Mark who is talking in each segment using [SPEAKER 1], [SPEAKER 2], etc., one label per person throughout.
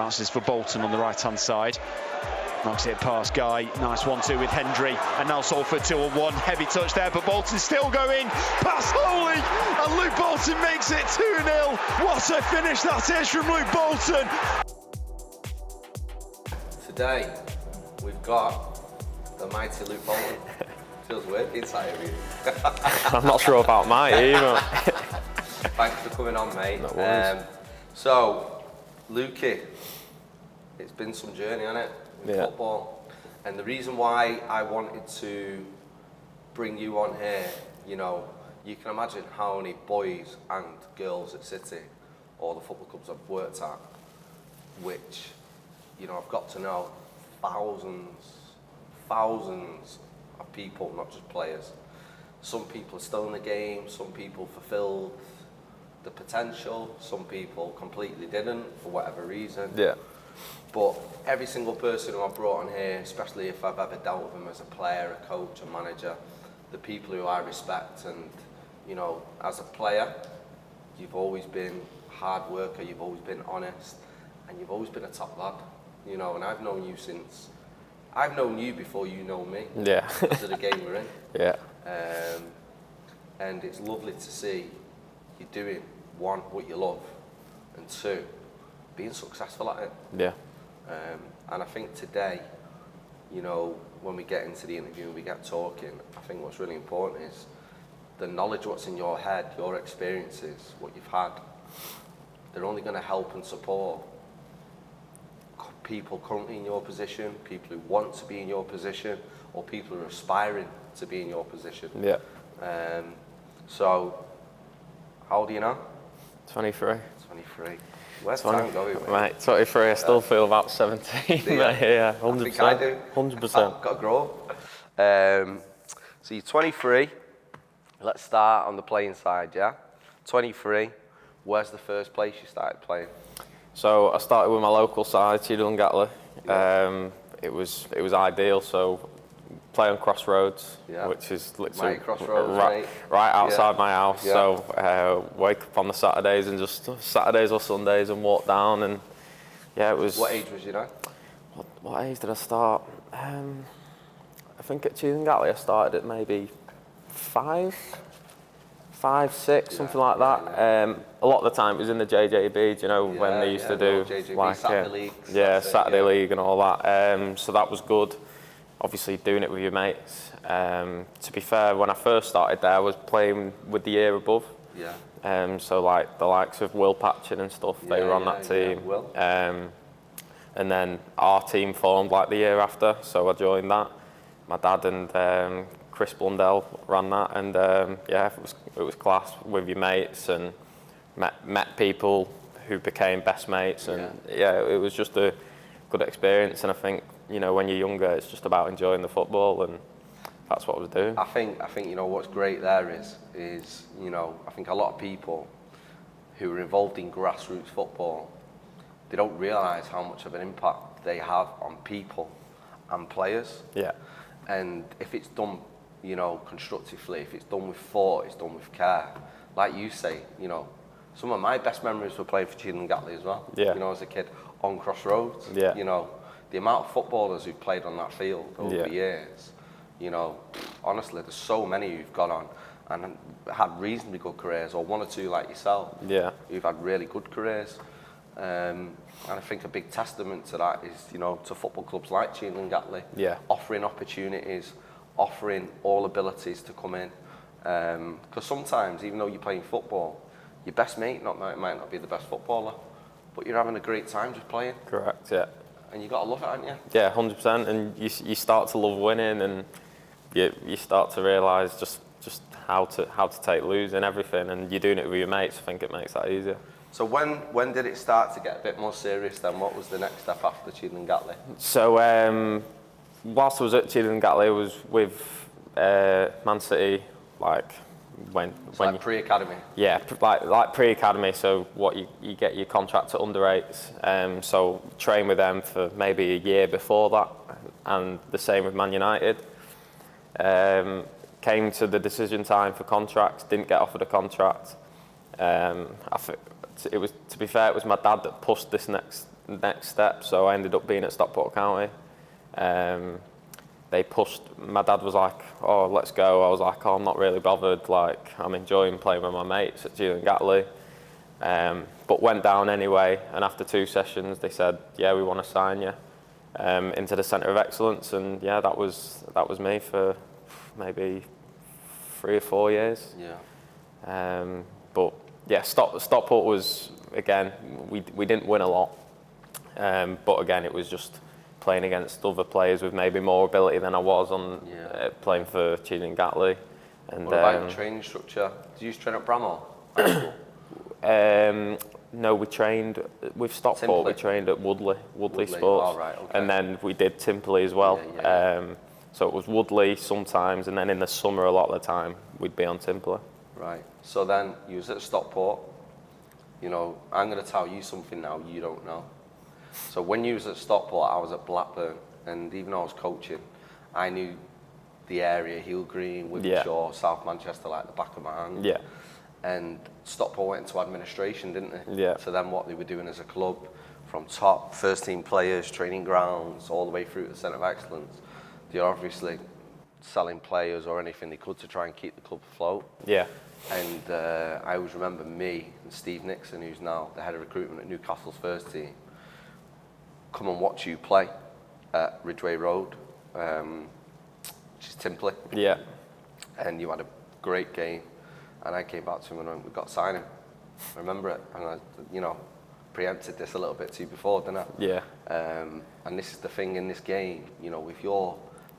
[SPEAKER 1] Bounces for Bolton on the right-hand side. Knocks it past Guy. Nice 1-2 with Hendry. And now Salford 2-1. Heavy touch there, but Bolton's still going. Pass Holy! And Luke Bolton makes it 2-0. What a finish that is from Luke Bolton.
[SPEAKER 2] Today, we've got the mighty Luke Bolton. Feels weird being sat here with you.
[SPEAKER 3] I'm not sure about mighty either.
[SPEAKER 2] Thanks for coming on, mate.
[SPEAKER 3] No worries.
[SPEAKER 2] So, Lukey, it's been some journey, hasn't it? Football. And the reason why I wanted to bring you on here, you know, you can imagine how many boys and girls at City, or the football clubs I've worked at, which, you know, I've got to know thousands of people, not just players. Some people are still in the game, some people fulfilled the potential, some people completely didn't for whatever reason.
[SPEAKER 3] Yeah.
[SPEAKER 2] But every single person who I've brought on here, especially if I've ever dealt with them as a player, a coach, a manager, the people who I respect, and, you know, as a player, you've always been a hard worker, you've always been honest, and you've always been a top lad, you know, and I've known you before you know me.
[SPEAKER 3] Yeah.
[SPEAKER 2] Because of the game we're in.
[SPEAKER 3] Yeah.
[SPEAKER 2] And it's lovely to see you doing, one, what you love, and two, being successful at it.
[SPEAKER 3] Yeah.
[SPEAKER 2] And I think today, you know, when we get into the interview and we get talking, I think what's really important is the knowledge what's in your head, your experiences, what you've had. They're only going to help and support people currently in your position, people who want to be in your position, or people who are aspiring to be in your position.
[SPEAKER 3] Yeah.
[SPEAKER 2] So, how old are you now?
[SPEAKER 3] 23.
[SPEAKER 2] 23. Where's time going, mate?
[SPEAKER 3] Mate, 23, I still feel about 17. Yeah, 100%.
[SPEAKER 2] I think I do.
[SPEAKER 3] 100%.
[SPEAKER 2] I've got to grow up. So you're 23. Let's start on the playing side, yeah? 23. Where's the first place you started playing?
[SPEAKER 3] So I started with my local side, Dundee United. It was ideal. So play on Crossroads, which is literally right outside my house. Yeah. So wake up on the Saturdays and just Saturdays or Sundays and walk down, and it was.
[SPEAKER 2] What age was you now?
[SPEAKER 3] What age did I start? I think at Dundee United I started at maybe 5, 6, something like that. A lot of the time it was in the JJB, you know, when they used to do
[SPEAKER 2] JJB,
[SPEAKER 3] like
[SPEAKER 2] Saturday League.
[SPEAKER 3] Saturday League and all that. So that was good. Obviously doing it with your mates. To be fair, when I first started there, I was playing with the year above. Yeah. So like the likes of Will Patchen and stuff, they were on that team.
[SPEAKER 2] Will.
[SPEAKER 3] And then our team formed like the year after, so I joined that. My dad and Chris Blundell ran that, and it was class with your mates, and met people who became best mates, and it was just a good experience. And I think, you know, when you're younger, it's just about enjoying the football, and that's what I was doing.
[SPEAKER 2] I think you know what's great there is you know, I think a lot of people who are involved in grassroots football, they don't realise how much of an impact they have on people and players. Yeah. And if it's done, you know, constructively, if it's done with thought, it's done with care. Like you say, you know, some of my best memories were playing for Dundee United as well. Yeah. You know, as a kid on Crossroads. Yeah. You know, the amount of footballers who've played on that field over the years, you know, honestly, there's so many who've gone on and had reasonably good careers, or one or two like yourself, who've had really good careers. And I think a big testament to that is, you know, to football clubs like Dundee United, offering opportunities, offering all abilities to come in. Because sometimes, even though you're playing football, your best mate might not be the best footballer, but you're having a great time just playing.
[SPEAKER 3] Correct, yeah.
[SPEAKER 2] And you got to love it, haven't you?
[SPEAKER 3] Yeah, 100%. And you start to love winning, and you start to realise just how to take losing, everything, and you're doing it with your mates. I think it makes that easier.
[SPEAKER 2] So when did it start to get a bit more serious then? What was the next step after Dundee United?
[SPEAKER 3] So whilst I was at Dundee United, I was with Man City, like when
[SPEAKER 2] pre-academy.
[SPEAKER 3] Yeah, like pre-academy. So what you get your contract at under 8s. So train with them for maybe a year before that, and the same with Man United. Came to the decision time for contracts, didn't get offered a contract. To be fair, it was my dad that pushed this next step. So I ended up being at Stockport County. They pushed. My dad was like, "Oh, let's go." I was like, "Oh, I'm not really bothered. Like, I'm enjoying playing with my mates at Julian Gatley." But went down anyway, and after 2 sessions, they said, "Yeah, we want to sign you into the Centre of Excellence." And yeah, that was me for maybe 3 or 4 years.
[SPEAKER 2] Yeah.
[SPEAKER 3] But yeah, Stockport was, again, we didn't win a lot, but again, it was just playing against other players with maybe more ability than I was on playing for Julian Gatley. And
[SPEAKER 2] what about your training structure? Did you used to train at Bramhall High School?
[SPEAKER 3] No, we trained with Stockport.
[SPEAKER 2] Timpley?
[SPEAKER 3] We trained at Woodley Sports,
[SPEAKER 2] Oh, right, okay.
[SPEAKER 3] and then we did Timpley as well.
[SPEAKER 2] Yeah.
[SPEAKER 3] So it was Woodley sometimes, and then in the summer a lot of the time we'd be on Timpley.
[SPEAKER 2] Right. So then you was at Stockport. You know, I'm going to tell you something now you don't know. So when you was at Stockport, I was at Blackburn, and even though I was coaching, I knew the area, Heel Green, Wivenshaw, South Manchester, like the back of my hand.
[SPEAKER 3] Yeah.
[SPEAKER 2] And Stockport went into administration, didn't they?
[SPEAKER 3] Yeah.
[SPEAKER 2] So then what they were doing as a club, from top first team players, training grounds, all the way through to the Centre of Excellence, they're obviously selling players or anything they could to try and keep the club afloat.
[SPEAKER 3] Yeah.
[SPEAKER 2] And I always remember me and Steve Nixon, who's now the head of recruitment at Newcastle's first team, come and watch you play at Ridgeway Road, which is Timpley.
[SPEAKER 3] Yeah.
[SPEAKER 2] And you had a great game. And I came back to him and went, "We've got to sign him." I remember it. And I, preempted this a little bit too before, didn't I?
[SPEAKER 3] Yeah.
[SPEAKER 2] And this is the thing in this game, if you're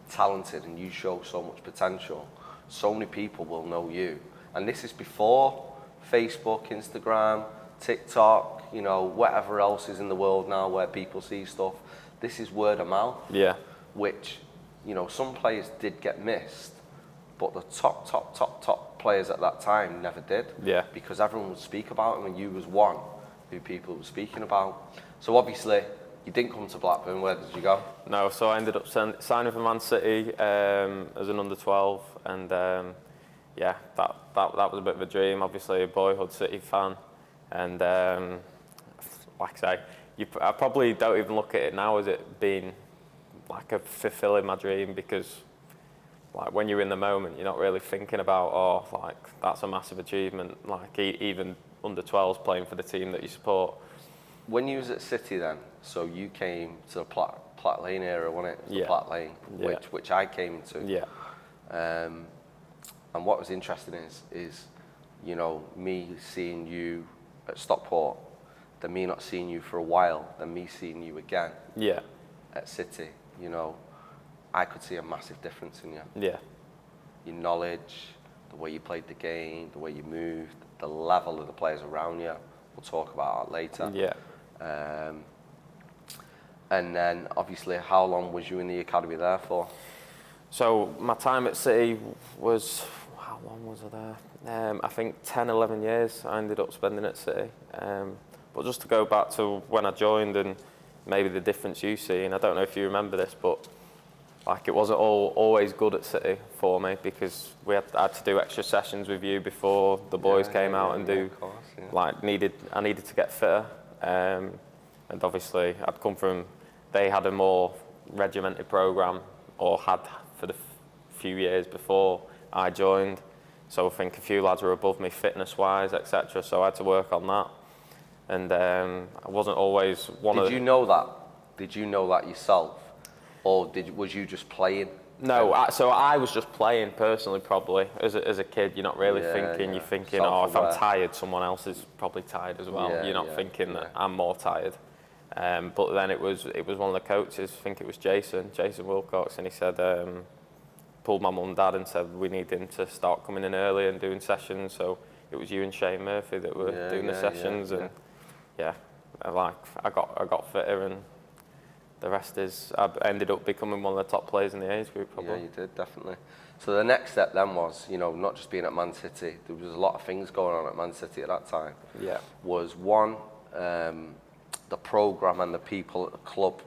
[SPEAKER 2] talented and you show so much potential, so many people will know you. And this is before Facebook, Instagram, TikTok, whatever else is in the world now where people see stuff. This is word of mouth.
[SPEAKER 3] Yeah.
[SPEAKER 2] Which, some players did get missed, but the top players at that time never did.
[SPEAKER 3] Yeah.
[SPEAKER 2] Because everyone would speak about him, and you was one who people were speaking about. So obviously, you didn't come to Blackburn. Where did you go? No,
[SPEAKER 3] so I ended up signing for Man City as an under-12, and that was a bit of a dream. Obviously, a boyhood City fan, and like I say, I probably don't even look at it now as it being like a fulfilling my dream, because like when you're in the moment, you're not really thinking about, that's a massive achievement. Like even under-12s playing for the team that you support.
[SPEAKER 2] When you was at City then, so you came to the Platt Lane era, wasn't it?
[SPEAKER 3] Yeah.
[SPEAKER 2] Platt Lane,
[SPEAKER 3] Yeah.
[SPEAKER 2] which I came to.
[SPEAKER 3] Yeah.
[SPEAKER 2] And what was interesting is, me seeing you at Stockport, then me not seeing you for a while, then me seeing you again.
[SPEAKER 3] Yeah.
[SPEAKER 2] At City, I could see a massive difference in you.
[SPEAKER 3] Yeah.
[SPEAKER 2] Your knowledge, the way you played the game, the way you moved, the level of the players around you. We'll talk about that later.
[SPEAKER 3] Yeah.
[SPEAKER 2] And then, obviously, how long was you in the academy there for?
[SPEAKER 3] So my time at City was, how long was I there? I think 10, 11 years I ended up spending at City. But just to go back to when I joined and maybe the difference you see, and I don't know if you remember this, but it wasn't always good at City for me, because I had to do extra sessions with you before the boys came out and do,
[SPEAKER 2] of course, yeah.
[SPEAKER 3] I needed to get fitter. And obviously I'd come from, they had a more regimented programme, or had for the few years before I joined. So I think a few lads were above me fitness-wise, etc. So I had to work on that. And I wasn't always one of...
[SPEAKER 2] Did you know that? Did you know that yourself? Or was you just playing?
[SPEAKER 3] No, so I was just playing personally, probably. As a kid, you're not really thinking. Yeah. You're thinking, if I'm tired, someone else is probably tired as well. You're not thinking that I'm more tired. But then it was one of the coaches, I think it was Jason Wilcox, and he said, pulled my mum and dad and said we need him to start coming in early and doing sessions. So it was you and Shane Murphy that were doing the sessions, and I got fitter, and the rest is, I ended up becoming one of the top players in the age group, probably.
[SPEAKER 2] Yeah, you did, definitely. So the next step then was, not just being at Man City, there was a lot of things going on at Man City at that time.
[SPEAKER 3] Yeah.
[SPEAKER 2] Was one, the programme and the people at the club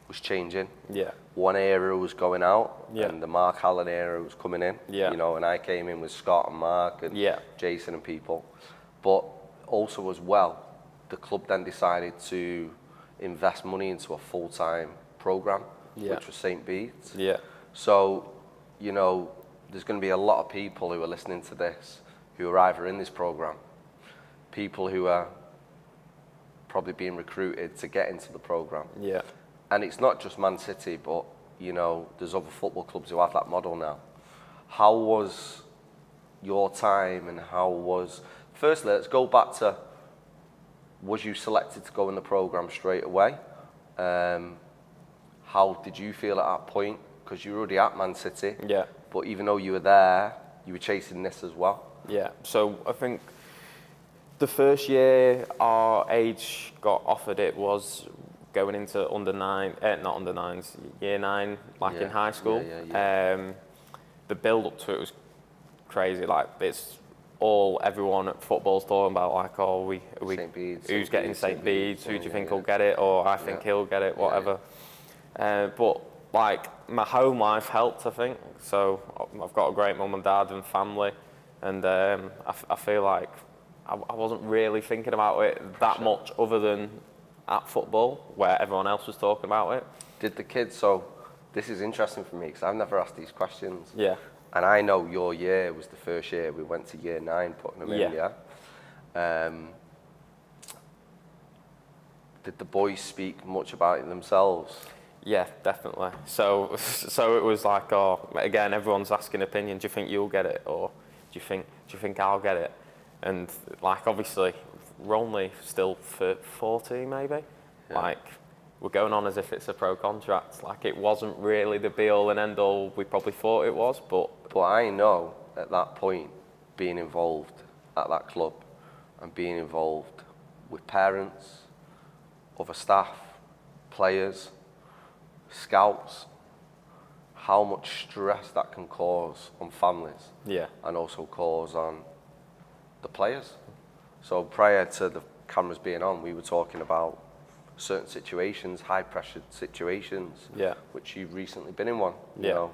[SPEAKER 2] was changing.
[SPEAKER 3] Yeah.
[SPEAKER 2] One era was going out,
[SPEAKER 3] Yeah.
[SPEAKER 2] and the Mark Allen era was coming in.
[SPEAKER 3] Yeah.
[SPEAKER 2] And I came in with Scott and Mark and Jason and people. But also as well, the club then decided to invest money into a full-time program,
[SPEAKER 3] Yeah.
[SPEAKER 2] which was St. Bede's.
[SPEAKER 3] Yeah.
[SPEAKER 2] So, you know, there's going to be a lot of people who are listening to this who are either in this program, people who are probably being recruited to get into the program.
[SPEAKER 3] Yeah.
[SPEAKER 2] And it's not just Man City, but, you know, there's other football clubs who have that model now. How was your time, and how was... Firstly, let's go back to, was you selected to go in the program straight away? How did you feel at that point? Because you were already at Man City.
[SPEAKER 3] Yeah.
[SPEAKER 2] But even though you were there, you were chasing this as well.
[SPEAKER 3] Yeah. So I think the first year our age got offered it was going into not under nines, year 9, like in high school. The build up to it was crazy. Like, it's all everyone at football's talking about, like, oh,
[SPEAKER 2] St. Bede's,
[SPEAKER 3] who's getting St. Bede's, who do you think will get it, or I think he'll get it, whatever. But like, my home life helped, I think. So I've got a great mum and dad and family, and I feel like I wasn't really thinking about it that much other than at football, where everyone else was talking about it.
[SPEAKER 2] Did the kids, so this is interesting for me because I've never asked these questions.
[SPEAKER 3] Yeah.
[SPEAKER 2] And I know your year was the first year we went to year 9 putting them in, Did the boys speak much about it themselves?
[SPEAKER 3] Yeah, definitely. So it was like, oh, again, everyone's asking opinion. Do you think you'll get it, or do you think I'll get it? And like, obviously, we're only still 14, maybe.
[SPEAKER 2] Yeah.
[SPEAKER 3] Like, we're going on as if it's a pro contract. Like, it wasn't really the be all and end all we probably thought it was, but
[SPEAKER 2] I know at that point, being involved at that club and being involved with parents, other staff, players, scouts, how much stress that can cause on families.
[SPEAKER 3] Yeah.
[SPEAKER 2] And also cause on the players. So prior to the cameras being on, we were talking about certain situations, high pressure situations, which you've recently been in one, you know.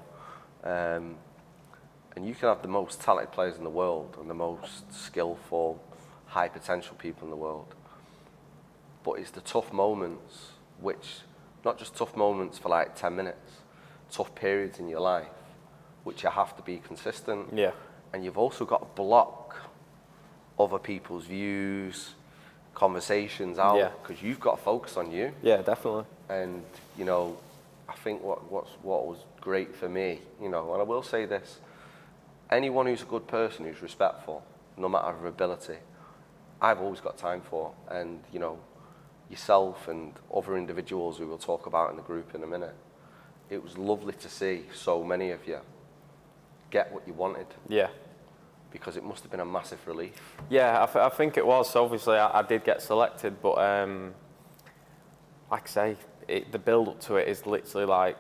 [SPEAKER 2] And you can have the most talented players in the world and the most skillful, high potential people in the world. But it's the tough moments, which, not just tough moments for like 10 minutes, tough periods in your life, which you have to be consistent.
[SPEAKER 3] Yeah.
[SPEAKER 2] And you've also got to block other people's views, conversations out, because you've got to focus on you.
[SPEAKER 3] Yeah, definitely.
[SPEAKER 2] And, you know, I think what was great for me, you know, and I will say this, anyone who's a good person, who's respectful, no matter their ability, I've always got time for. And, you know, yourself and other individuals who we'll talk about in the group in a minute, it was lovely to see so many of you get what you wanted. Yeah. Because it must have been a massive relief.
[SPEAKER 3] Yeah, I think it was. So obviously, I did get selected, but like I say, the build-up to it is literally like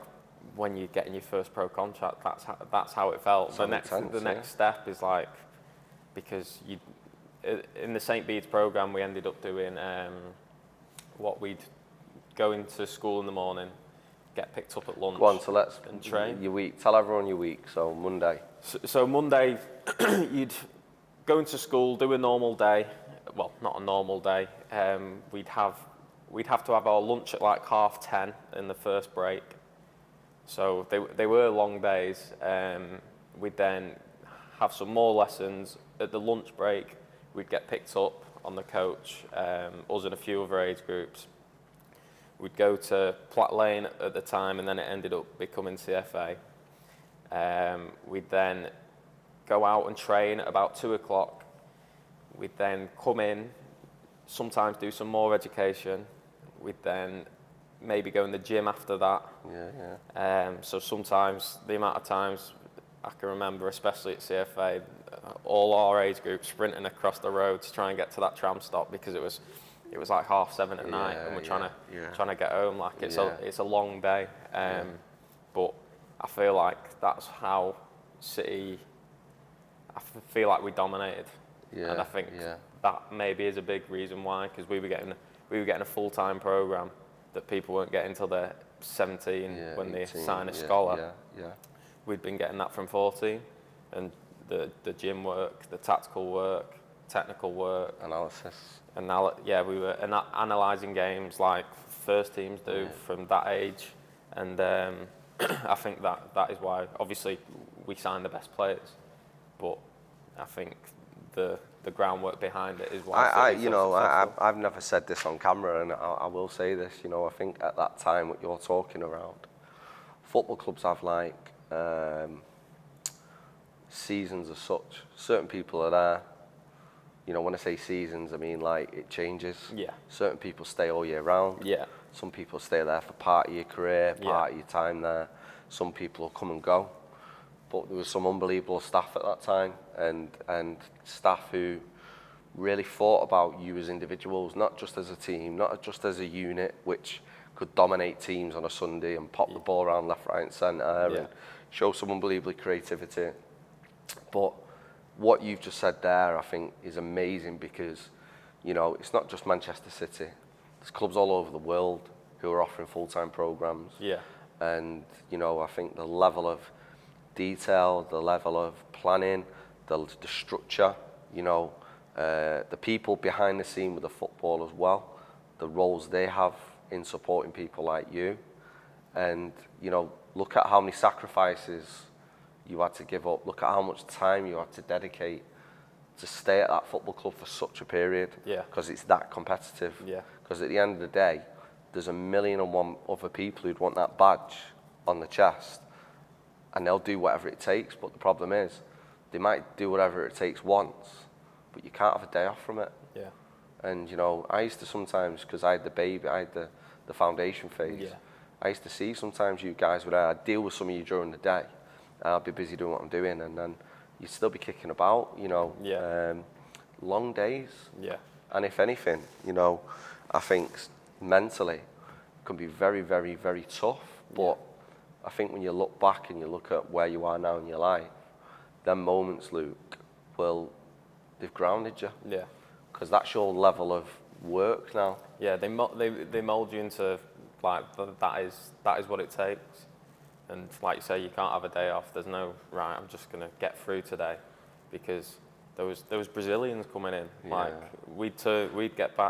[SPEAKER 3] when you're getting your first pro contract. That's how it felt. The next step is like, because in the St. Bede's programme, we ended up doing what we'd go into school in the morning, get picked up at lunch.
[SPEAKER 2] Go on, so let's
[SPEAKER 3] train.
[SPEAKER 2] Your week. Tell everyone your week. So Monday.
[SPEAKER 3] So Monday, you'd go into school, do a normal day. Well, not a normal day. We'd have to have our lunch at like 10:30 in the first break. So they were long days. We'd then have some more lessons. At the lunch break, we'd get picked up on the coach, us and a few other age groups. We'd go to Platt Lane at the time, and then it ended up becoming CFA. We'd then go out and train at about 2:00. We'd then come in, sometimes do some more education. We'd then maybe go in the gym after that. So sometimes, the amount of times I can remember, especially at CFA, all our age groups sprinting across the road to try and get to that tram stop, because it was like 7:30 at night, and we're trying to get home. Like, it's a long day. But I feel like that's how City, I feel like we dominated. And I think that maybe is a big reason why, because we were getting a full-time programme that people weren't getting until they're 17 when 18, they sign a scholar. We'd been getting that from 14, and the gym work, the tactical work, technical work,
[SPEAKER 2] analysis.
[SPEAKER 3] We were analysing games like first teams do from that age, and I think that is why obviously we sign the best players, but I think the groundwork behind it is why.
[SPEAKER 2] I've never said this on camera, and I will say this. You know, I think at that time, what you're talking around, football clubs have like seasons as such. Certain people are there. You know, when I say seasons, I mean like it changes.
[SPEAKER 3] Yeah.
[SPEAKER 2] Certain people stay all year round.
[SPEAKER 3] Yeah.
[SPEAKER 2] Some people stay there for part of your career, part of your time there. Some people will come and go. But there was some unbelievable staff at that time, and staff who really thought about you as individuals, not just as a team, not just as a unit, which could dominate teams on a Sunday and pop the ball around left, right, and centre and show some unbelievable creativity. But what you've just said there, I think, is amazing because, you know, it's not just Manchester City. There's clubs all over the world who are offering full-time programmes.
[SPEAKER 3] Yeah.
[SPEAKER 2] And, you know, I think the level of detail, the level of planning, the structure, you know, the people behind the scene with the football as well, the roles they have in supporting people like you. And, you know, look at how many sacrifices you had to give up. Look at how much time you had to dedicate to stay at that football club for such a period.
[SPEAKER 3] Yeah.
[SPEAKER 2] Because it's that competitive.
[SPEAKER 3] Yeah.
[SPEAKER 2] Because at the end of the day, there's 1,000,001 other people who'd want that badge on the chest, and they'll do whatever it takes. But the problem is, they might do whatever it takes once, but you can't have a day off from it.
[SPEAKER 3] Yeah.
[SPEAKER 2] And, you know, I used to sometimes, because I had the baby, I had the foundation phase, I used to see sometimes you guys were there, I'd deal with some of you during the day, and I'd be busy doing what I'm doing, and then you'd still be kicking about, you know, long days.
[SPEAKER 3] Yeah.
[SPEAKER 2] And if anything, you know, I think mentally it can be very, very, very tough, but I think when you look back and you look at where you are now in your life, them moments, Luke, they've grounded you.
[SPEAKER 3] Yeah.
[SPEAKER 2] Because that's your level of work now.
[SPEAKER 3] Yeah, they mould you into, like, that is what it takes. And like you say, you can't have a day off. There's no, right, I'm just going to get through today. Because there was Brazilians coming in. Like, we'd get to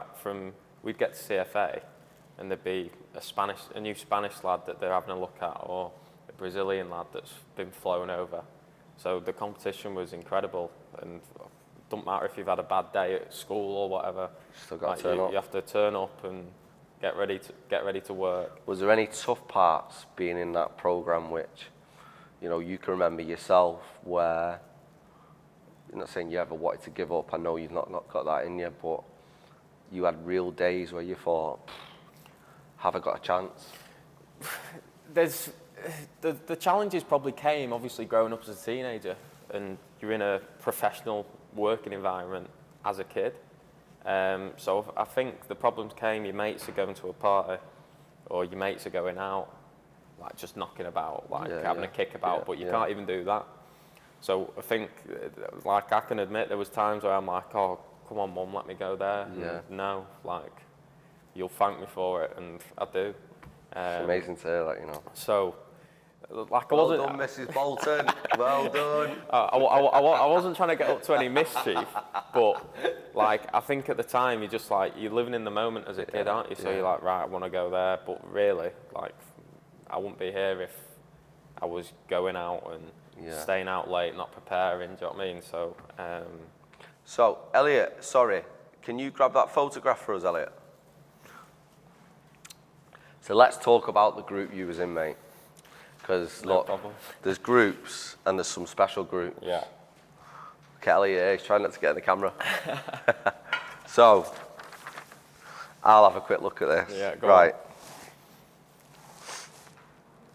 [SPEAKER 3] CFA, and there'd be a new Spanish lad that they're having a look at, or a Brazilian lad that's been flown over. So the competition was incredible, and it doesn't matter if you've had a bad day at school or whatever.
[SPEAKER 2] Still got to turn up.
[SPEAKER 3] You have to turn up and get ready to work.
[SPEAKER 2] Was there any tough parts being in that program which, you know, you can remember yourself where, I'm not saying you ever wanted to give up, I know you've not got that in you, but you had real days where you thought, have I got a chance?
[SPEAKER 3] There's the challenges probably came obviously growing up as a teenager, and you're in a professional working environment as a kid. So I think the problems came, your mates are going to a party, or your mates are going out, like just knocking about, like having a kick about, but you can't even do that. So I think, like, I can admit there was times where I'm like, oh, come on, Mum, let me go there.
[SPEAKER 2] Yeah.
[SPEAKER 3] And no, like, you'll thank me for it, and I do.
[SPEAKER 2] It's amazing to hear that, you know.
[SPEAKER 3] So, like, I
[SPEAKER 2] well
[SPEAKER 3] wasn't...
[SPEAKER 2] done, Mrs. Bolton. Well done.
[SPEAKER 3] I wasn't trying to get up to any mischief, but, like, I think at the time, you're just like, you're living in the moment as a kid, aren't you? So you're like, right, I want to go there. But really, like, I wouldn't be here if I was going out and staying out late, not preparing, do you know what I mean? So,
[SPEAKER 2] So, Elliot, sorry, can you grab that photograph for us, Elliot? So let's talk about the group you was in, mate. Because, look, there's groups and there's some special groups.
[SPEAKER 3] Yeah.
[SPEAKER 2] Kelly, he's trying not to get in the camera. So, I'll have a quick look at this.
[SPEAKER 3] Yeah, go
[SPEAKER 2] right.
[SPEAKER 3] on.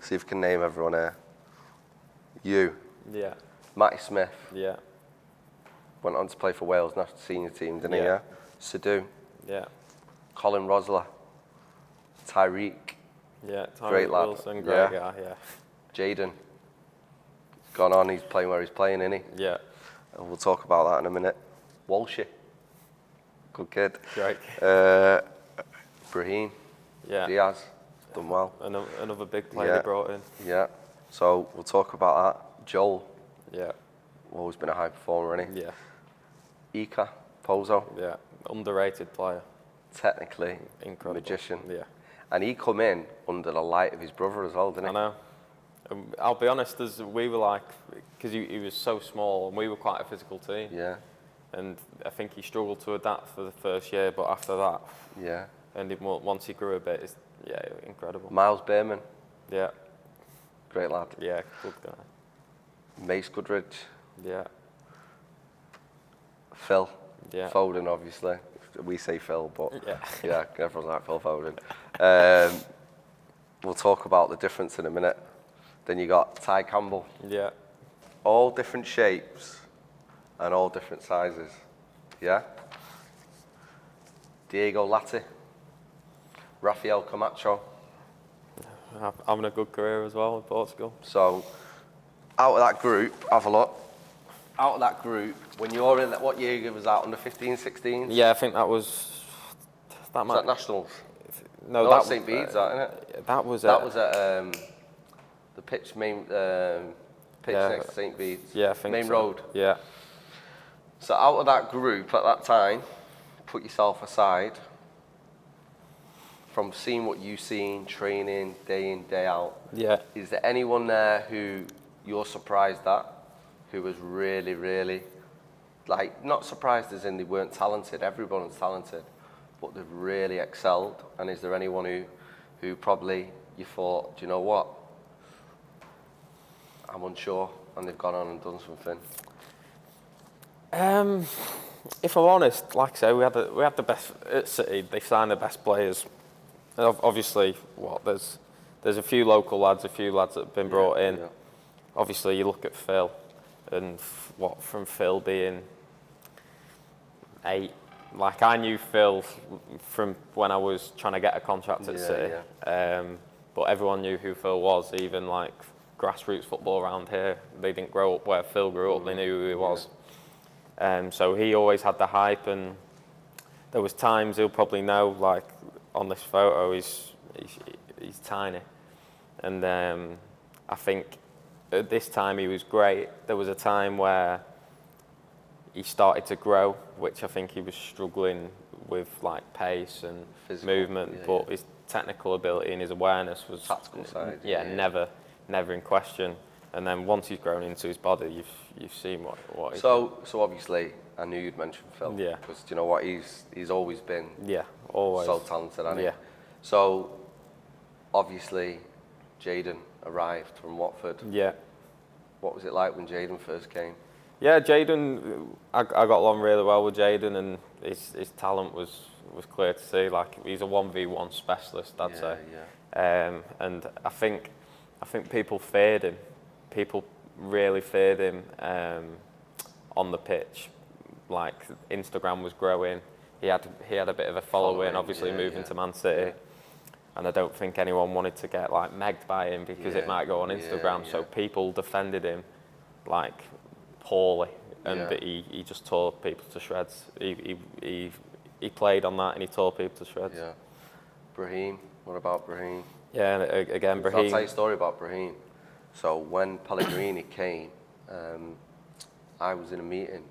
[SPEAKER 2] See if we can name everyone here. You.
[SPEAKER 3] Yeah.
[SPEAKER 2] Matty Smith.
[SPEAKER 3] Yeah.
[SPEAKER 2] Went on to play for Wales national senior team, didn't he? Yeah. Sidhu.
[SPEAKER 3] Yeah.
[SPEAKER 2] Colin Rosler. Tyreek.
[SPEAKER 3] Yeah.
[SPEAKER 2] Great lad.
[SPEAKER 3] Wilson, great guy, yeah.
[SPEAKER 2] Jaden. Gone on, he's playing where he's playing, isn't he?
[SPEAKER 3] Yeah.
[SPEAKER 2] And we'll talk about that in a minute. Walshy. Good kid.
[SPEAKER 3] Great.
[SPEAKER 2] Brahim.
[SPEAKER 3] Yeah.
[SPEAKER 2] Diaz. Done well.
[SPEAKER 3] Another big player they brought in.
[SPEAKER 2] Yeah. So we'll talk about that. Joel.
[SPEAKER 3] Yeah.
[SPEAKER 2] Always been a high performer, isn't he?
[SPEAKER 3] Yeah.
[SPEAKER 2] Ika. Pozo.
[SPEAKER 3] Yeah. Underrated player.
[SPEAKER 2] Technically.
[SPEAKER 3] Incredible.
[SPEAKER 2] Magician.
[SPEAKER 3] Yeah.
[SPEAKER 2] And he come in under the light of his brother as well, didn't he?
[SPEAKER 3] I know. I'll be honest, as we were like, because he was so small and we were quite a physical team.
[SPEAKER 2] Yeah.
[SPEAKER 3] And I think he struggled to adapt for the first year, but after that,
[SPEAKER 2] Yeah.
[SPEAKER 3] and once he grew a bit, it's incredible.
[SPEAKER 2] Miles Behrman,
[SPEAKER 3] Yeah,
[SPEAKER 2] great lad.
[SPEAKER 3] yeah, good guy.
[SPEAKER 2] Mace Goodridge,
[SPEAKER 3] Yeah,
[SPEAKER 2] Phil,
[SPEAKER 3] yeah.
[SPEAKER 2] Foden, obviously. We say Phil, but
[SPEAKER 3] Yeah.
[SPEAKER 2] everyone's like Phil Foden. We'll talk about the difference in a minute. Then you got Ty Campbell,
[SPEAKER 3] Yeah,
[SPEAKER 2] all different shapes and all different sizes. Yeah. Diego Latti, Rafael Camacho.
[SPEAKER 3] having a good career as well in Portugal.
[SPEAKER 2] So, out of that group, have a look. Out of that group, when you're in, what year was that? Under 15, 16?
[SPEAKER 3] Yeah, I think that was that.
[SPEAKER 2] Was that Nationals?
[SPEAKER 3] No,
[SPEAKER 2] No,
[SPEAKER 3] that
[SPEAKER 2] that's St. Bede's, that, isn't it?
[SPEAKER 3] That was
[SPEAKER 2] That was at the pitch next to St. Bede's.
[SPEAKER 3] Yeah, I think
[SPEAKER 2] Main
[SPEAKER 3] so.
[SPEAKER 2] road.
[SPEAKER 3] Yeah,
[SPEAKER 2] So out of that group at that time, put yourself aside. From seeing what you've seen, training day in, day out.
[SPEAKER 3] yeah.
[SPEAKER 2] Is there anyone there who you're surprised at, who was really, really, like, not surprised as in they weren't talented, everyone's talented, but they've really excelled? And is there anyone who probably you thought, do you know what, I'm unsure, and they've gone on and done something?
[SPEAKER 3] If I'm honest, like I say, we had the best at City. They signed the best players. Obviously, there's a few local lads, a few lads that have been brought in.
[SPEAKER 2] Yeah.
[SPEAKER 3] Obviously, you look at Phil, and from Phil being 8. Like, I knew Phil from when I was trying to get a contract at City. But everyone knew who Phil was, even like grassroots football around here. They didn't grow up where Phil grew up, they knew who he was. So he always had the hype, and there was times, he'll probably know, like on this photo, he's tiny. And I think at this time he was great. There was a time where he started to grow, which I think he was struggling with, like pace and
[SPEAKER 2] Physical,
[SPEAKER 3] movement, but his technical ability and his awareness was
[SPEAKER 2] Tactical side.
[SPEAKER 3] never in question. And then once he's grown into his body, you've seen what he's
[SPEAKER 2] So obviously, I knew you'd mention Phil.
[SPEAKER 3] Yeah.
[SPEAKER 2] Because do you know what, he's always been
[SPEAKER 3] always
[SPEAKER 2] so talented, hasn't he?
[SPEAKER 3] Yeah.
[SPEAKER 2] So obviously, Jayden arrived from Watford.
[SPEAKER 3] Yeah.
[SPEAKER 2] What was it like when Jayden first came?
[SPEAKER 3] Yeah, Jayden, I got along really well with Jayden, and his talent was clear to see. Like, he's a 1v1 specialist, I'd say.
[SPEAKER 2] Yeah.
[SPEAKER 3] And I think people feared him. People really feared him on the pitch. Like, Instagram was growing. He had a bit of a following, obviously moving to Man City. And I don't think anyone wanted to get like megged by him because it might go on Instagram. So people defended him like poorly, and but he just tore people to shreds. He played on that and he tore people to shreds.
[SPEAKER 2] Yeah. Brahim, what about Brahim?
[SPEAKER 3] Yeah, and again, Brahim.
[SPEAKER 2] I'll tell you a story about Brahim. So when Pellegrini came, I was in a meeting,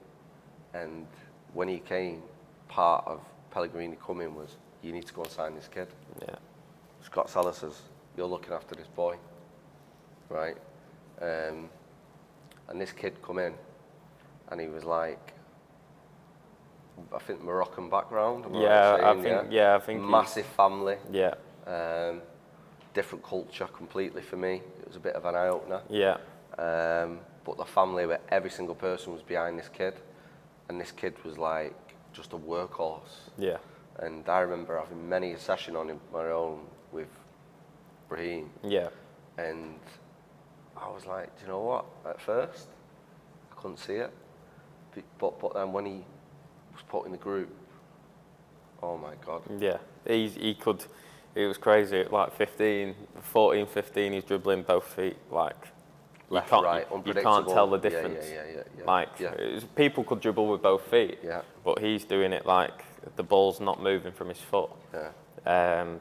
[SPEAKER 2] and when he came, part of Pellegrini coming was, you need to go and sign this kid.
[SPEAKER 3] Yeah.
[SPEAKER 2] Scott Seller says, you're looking after this boy, right? And this kid come in, and he was like, I think Moroccan background.
[SPEAKER 3] I think
[SPEAKER 2] massive family.
[SPEAKER 3] Yeah.
[SPEAKER 2] Different culture completely for me. It was a bit of an eye opener.
[SPEAKER 3] Yeah.
[SPEAKER 2] But the family, where every single person was behind this kid, and this kid was like just a workhorse.
[SPEAKER 3] Yeah.
[SPEAKER 2] And I remember having many a session on my own with Brahim.
[SPEAKER 3] Yeah.
[SPEAKER 2] And I was like, do you know what? At first, I couldn't see it. But then when he was put in the group, oh my God.
[SPEAKER 3] Yeah. He could, it was crazy. At like 14, 15, he's dribbling both feet. Like,
[SPEAKER 2] Left,
[SPEAKER 3] you can't,
[SPEAKER 2] right,
[SPEAKER 3] you
[SPEAKER 2] unpredictable.
[SPEAKER 3] can't tell the difference.
[SPEAKER 2] Yeah.
[SPEAKER 3] Like, people could dribble with both feet,
[SPEAKER 2] Yeah.
[SPEAKER 3] but he's doing it like the ball's not moving from his foot.
[SPEAKER 2] Yeah.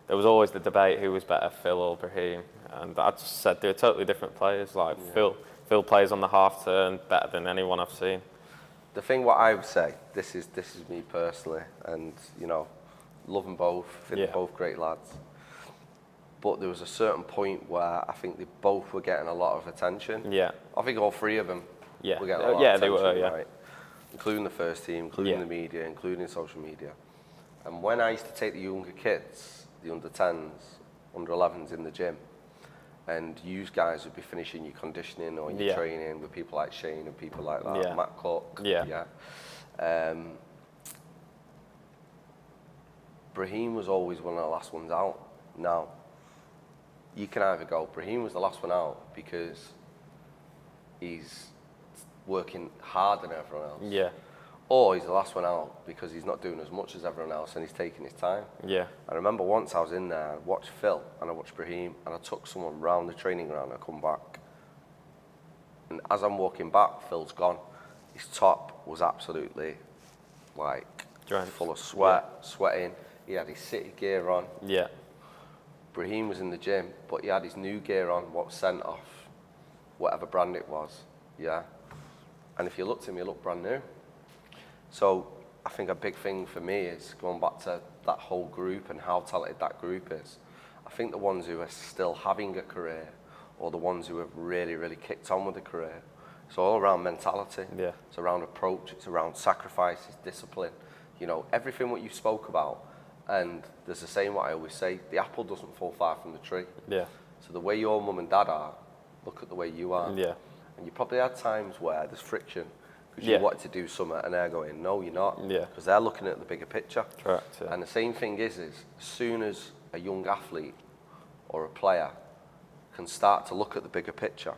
[SPEAKER 3] There was always the debate who was better, Phil or Brahim, and I just said they're totally different players. Like Phil plays on the half turn better than anyone I've seen.
[SPEAKER 2] The thing what I would say, this is me personally, and you know, love them both. Think they're both great lads. but there was a certain point where I think they both were getting a lot of attention.
[SPEAKER 3] Yeah.
[SPEAKER 2] I think all three of them
[SPEAKER 3] Yeah.
[SPEAKER 2] were getting a lot
[SPEAKER 3] Yeah,
[SPEAKER 2] of
[SPEAKER 3] they
[SPEAKER 2] attention,
[SPEAKER 3] were, yeah.
[SPEAKER 2] right? Including the first team, including the media, including social media. And when I used to take the younger kids, the under 10s, under 11s in the gym, and you guys would be finishing your conditioning or your training with people like Shane and people like that, Matt Cook. Brahim was always one of the last ones out. Now, you can either go, Brahim was the last one out because he's working harder than everyone else.
[SPEAKER 3] Yeah.
[SPEAKER 2] Or he's the last one out because he's not doing as much as everyone else and he's taking his time.
[SPEAKER 3] Yeah.
[SPEAKER 2] I remember once I was in there, I watched Phil and I watched Brahim and I took someone round the training ground and I come back. And as I'm walking back, Phil's gone. His top was absolutely like
[SPEAKER 3] drenched,
[SPEAKER 2] full of sweat, sweating. He had his City gear on.
[SPEAKER 3] Yeah.
[SPEAKER 2] Brahim was in the gym, but he had his new gear on, what was sent off, whatever brand it was. Yeah. And if you looked at him, he looked brand new. So I think a big thing for me is going back to that whole group and how talented that group is. I think the ones who are still having a career or the ones who have really, really kicked on with a career, it's all around mentality.
[SPEAKER 3] Yeah.
[SPEAKER 2] It's around approach. It's around sacrifices, discipline. You know, everything what you spoke about. And there's the saying what I always say, the apple doesn't fall far from the tree.
[SPEAKER 3] Yeah.
[SPEAKER 2] So the way your mum and dad are, look at the way you are.
[SPEAKER 3] Yeah.
[SPEAKER 2] And you probably had times where there's friction because you wanted to do something and they're going, no, you're not.
[SPEAKER 3] Yeah.
[SPEAKER 2] Because they're looking at the bigger picture.
[SPEAKER 3] Correct. Yeah.
[SPEAKER 2] And the same thing is as soon as a young athlete or a player can start to look at the bigger picture,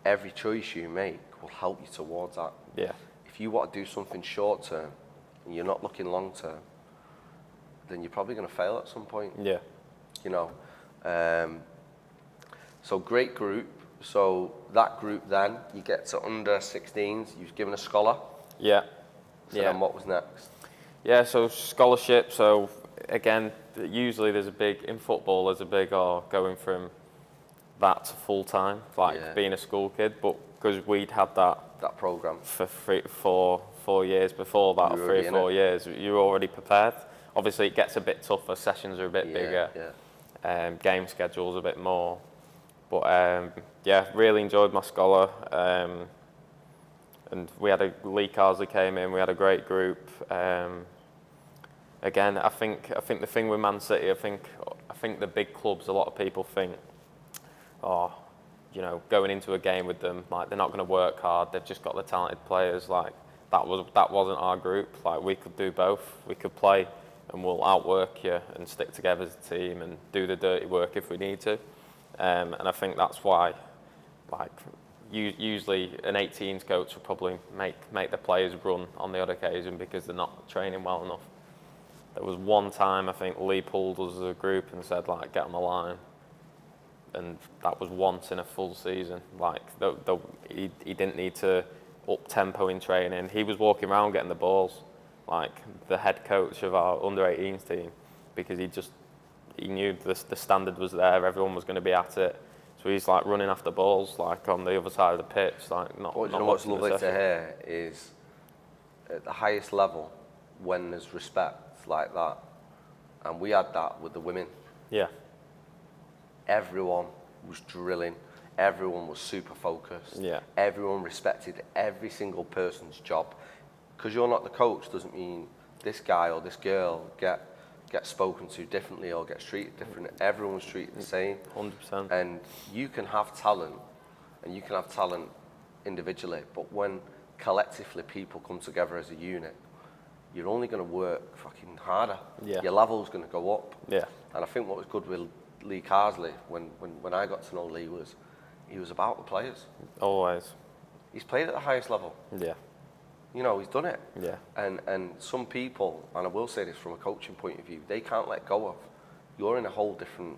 [SPEAKER 2] every choice you make will help you towards that.
[SPEAKER 3] Yeah.
[SPEAKER 2] If you want to do something short term and you're not looking long term, then you're probably going to fail at some point.
[SPEAKER 3] Yeah.
[SPEAKER 2] You know. So great group. So that group then, you get to under 16s, you've given a scholar.
[SPEAKER 3] Yeah.
[SPEAKER 2] So then what was next?
[SPEAKER 3] Yeah, so scholarship. So again, usually there's a big, in football, there's a big, going from that to full time, like being a school kid. But because we'd had that
[SPEAKER 2] program
[SPEAKER 3] for 4 years before that, or 3 or 4 years, you were already prepared. Obviously, it gets a bit tougher. Sessions are a bit bigger. Yeah. Game schedules a bit more. But really enjoyed my scholar. And we had Lee Carsley came in. We had a great group. Again, I think the thing with Man City, I think the big clubs. A lot of people think, going into a game with them, like they're not going to work hard. They've just got the talented players. Like that wasn't our group. Like we could do both. We could play, and we'll outwork you and stick together as a team and do the dirty work if we need to. And I think that's why, like, usually an 18s coach will probably make the players run on the odd occasion because they're not training well enough. There was one time I think Lee pulled us as a group and said, like, get on the line. And that was once in a full season. Like, he didn't need to up tempo in training. He was walking around getting the balls, like the head coach of our under 18s team, because he knew the standard was there, everyone was going to be at it. So he's like running after balls, like on the other side of the pitch, like not.
[SPEAKER 2] But you know what's lovely to hear is at the highest level, when there's respect like that, and we had that with the women.
[SPEAKER 3] Yeah.
[SPEAKER 2] Everyone was drilling, everyone was super focused.
[SPEAKER 3] Yeah.
[SPEAKER 2] Everyone respected every single person's job. Because you're not the coach doesn't mean this guy or this girl gets spoken to differently or gets treated differently. Everyone's treated the same.
[SPEAKER 3] 100%.
[SPEAKER 2] And you can have talent, and you can have talent individually, but when collectively people come together as a unit, you're only going to work fucking harder.
[SPEAKER 3] Yeah.
[SPEAKER 2] Your level's going to go up.
[SPEAKER 3] Yeah.
[SPEAKER 2] And I think what was good with Lee Carsley, when I got to know Lee, was he was about the players.
[SPEAKER 3] Always.
[SPEAKER 2] He's played at the highest level.
[SPEAKER 3] Yeah.
[SPEAKER 2] You know, he's done it.
[SPEAKER 3] Yeah.
[SPEAKER 2] And some people, and I will say this from a coaching point of view, they can't let go of. You're in a whole different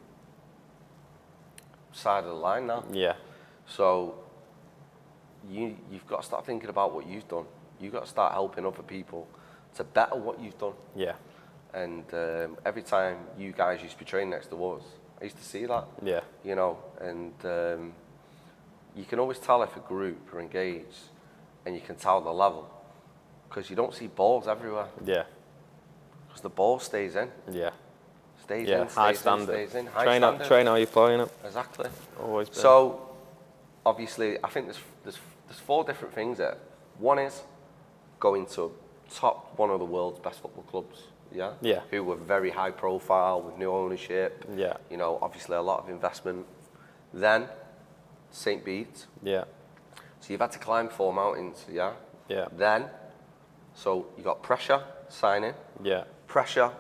[SPEAKER 2] side of the line now.
[SPEAKER 3] Yeah.
[SPEAKER 2] So you've got to start thinking about what you've done. You've got to start helping other people to better what you've done.
[SPEAKER 3] Yeah.
[SPEAKER 2] And every time you guys used to be training next to us, I used to see that.
[SPEAKER 3] Yeah.
[SPEAKER 2] You know, and you can always tell if a group are engaged, and you can tell the level, because you don't see balls everywhere.
[SPEAKER 3] Yeah.
[SPEAKER 2] Because the ball stays in.
[SPEAKER 3] Yeah.
[SPEAKER 2] stays
[SPEAKER 3] Yeah,
[SPEAKER 2] in,
[SPEAKER 3] high
[SPEAKER 2] stays in,
[SPEAKER 3] standard.
[SPEAKER 2] stays in. High standard.
[SPEAKER 3] Train how you're playing it.
[SPEAKER 2] Exactly.
[SPEAKER 3] Always been.
[SPEAKER 2] So, obviously, I think there's 4 different things there. One is going to top one of the world's best football clubs, yeah?
[SPEAKER 3] Yeah.
[SPEAKER 2] Who were very high profile with new ownership.
[SPEAKER 3] Yeah.
[SPEAKER 2] You know, obviously a lot of investment. Then, St. Bede's.
[SPEAKER 3] Yeah.
[SPEAKER 2] So you've had to climb 4 mountains, yeah?
[SPEAKER 3] Yeah.
[SPEAKER 2] Then, so you got pressure, signing.
[SPEAKER 3] Yeah.
[SPEAKER 2] Pressure,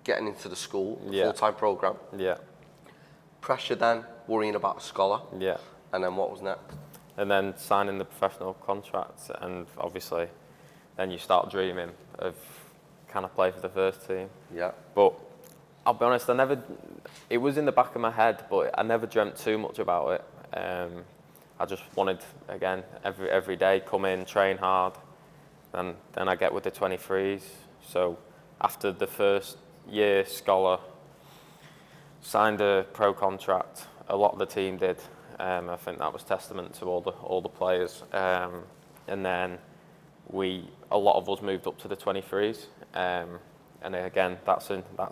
[SPEAKER 2] getting into the school,
[SPEAKER 3] Yeah.
[SPEAKER 2] full-time program.
[SPEAKER 3] Yeah.
[SPEAKER 2] Pressure then, worrying about a scholar.
[SPEAKER 3] Yeah.
[SPEAKER 2] And then what was next?
[SPEAKER 3] And then signing the professional contract, and obviously, then you start dreaming of, can I play for the first team?
[SPEAKER 2] Yeah.
[SPEAKER 3] But I'll be honest, it was in the back of my head, but I never dreamt too much about it. I just wanted, again, every day, come in, train hard, and then I get with the 23s. So after the first year, scholar, signed a pro contract, a lot of the team did. I think that was testament to all the players. And then a lot of us moved up to the 23s. And again, that's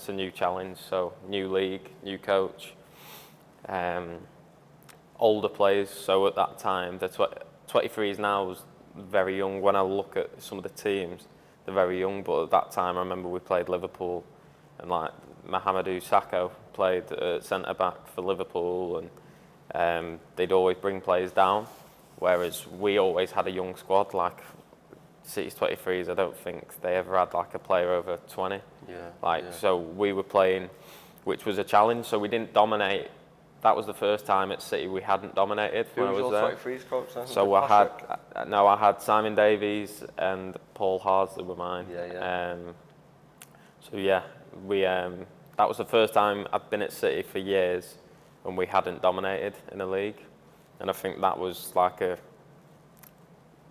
[SPEAKER 3] a new challenge. So new league, new coach, older players. So at that time, the 23s now was very young. When I look at some of the teams, they're very young. But at that time, I remember we played Liverpool, and like Mohamedou Sakho played centre back for Liverpool, and they'd always bring players down, whereas we always had a young squad. Like City's 23s, I don't think they ever had like a player over 20. So we were playing, which was a challenge. So we didn't dominate. That was the first time at City we hadn't dominated when I was there.
[SPEAKER 2] Who was your 23s coach then?
[SPEAKER 3] So I had Simon Davies and Paul Hardsley were mine. That was the first time I'd been at City for years, and we hadn't dominated in the league, and I think that was like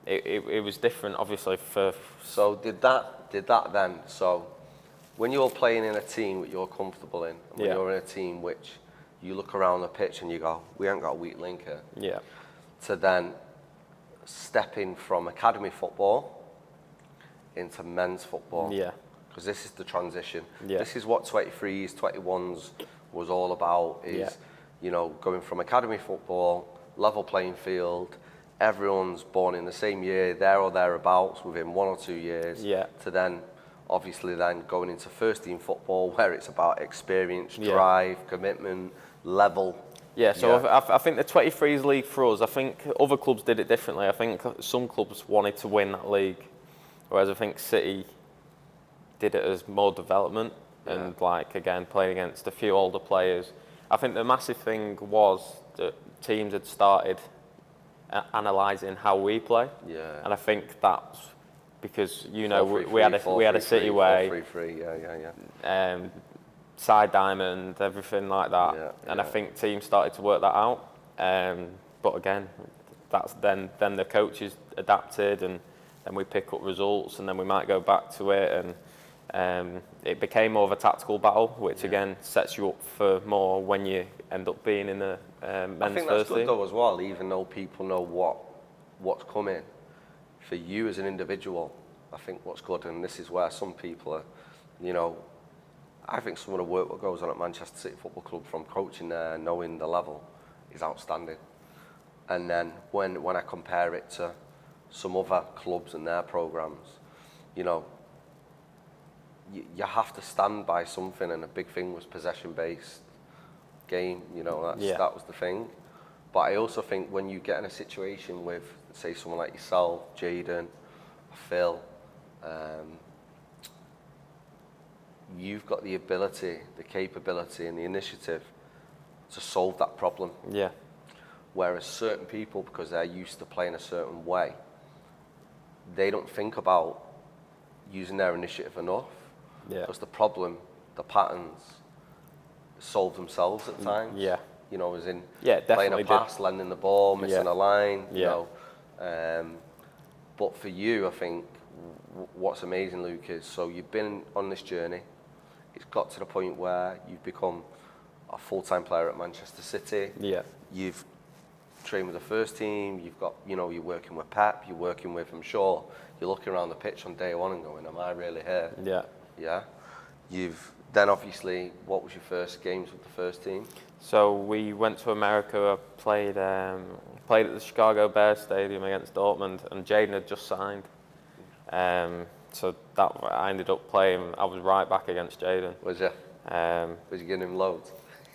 [SPEAKER 3] it was different, obviously.
[SPEAKER 2] So did that then? So when you're playing in a team that you're comfortable in, and when you're in a team which you look around the pitch and you go, we ain't got a weak link here.
[SPEAKER 3] Yeah.
[SPEAKER 2] To then stepping from academy football into men's football.
[SPEAKER 3] Yeah.
[SPEAKER 2] Because this is the transition.
[SPEAKER 3] Yeah.
[SPEAKER 2] This is what 23s, 21s was all about, is, you know, going from academy football, level playing field, everyone's born in the same year, there or thereabouts, within 1 or 2 years, to then, obviously then going into first team football, where it's about experience, drive, commitment, level.
[SPEAKER 3] I think the 23s league for us, I think other clubs did it differently. I think some clubs wanted to win that league, whereas I think City did it as more development and like, again, playing against a few older players. I think the massive thing was that teams had started analysing how we play, and I think that's because, you know, we had a City way,
[SPEAKER 2] 4-3-3,
[SPEAKER 3] side diamond, everything like that, and I think teams started to work that out. But again, that's then the coaches adapted, and then we pick up results, and then we might go back to it, and it became more of a tactical battle, which again sets you up for more when you end up being in the men's first team.
[SPEAKER 2] I think that's good though as well, even though people know what's coming. For you as an individual, I think what's good, and this is where some people are, you know, I think some of the work that goes on at Manchester City Football Club, from coaching there, knowing the level, is outstanding. And then when I compare it to some other clubs and their programmes, you know, you have to stand by something, and a big thing was possession-based game, you know, that was the thing. But I also think when you get in a situation with, say, someone like yourself, Jayden, Phil, you've got the ability, the capability and the initiative to solve that problem.
[SPEAKER 3] Yeah.
[SPEAKER 2] Whereas certain people, because they're used to playing a certain way, they don't think about using their initiative enough. Because the problem, the patterns, solve themselves at times. You know, as in playing a pass, landing the ball, missing a line, you know. But for you, I think what's amazing, Luke, is so you've been on this journey. It's got to the point where you've become a full-time player at Manchester City. You've trained with the first team. You've got, you know, you're working with Pep. You're working with, I'm sure, you're looking around the pitch on day one and going, am I really here? Then obviously, what was your first games with the first team?
[SPEAKER 3] So we went to America, played at the Chicago Bears Stadium against Dortmund, and Jaden had just signed. So that I ended up playing. I was right back against Jaden.
[SPEAKER 2] Was you? Was you getting him loads?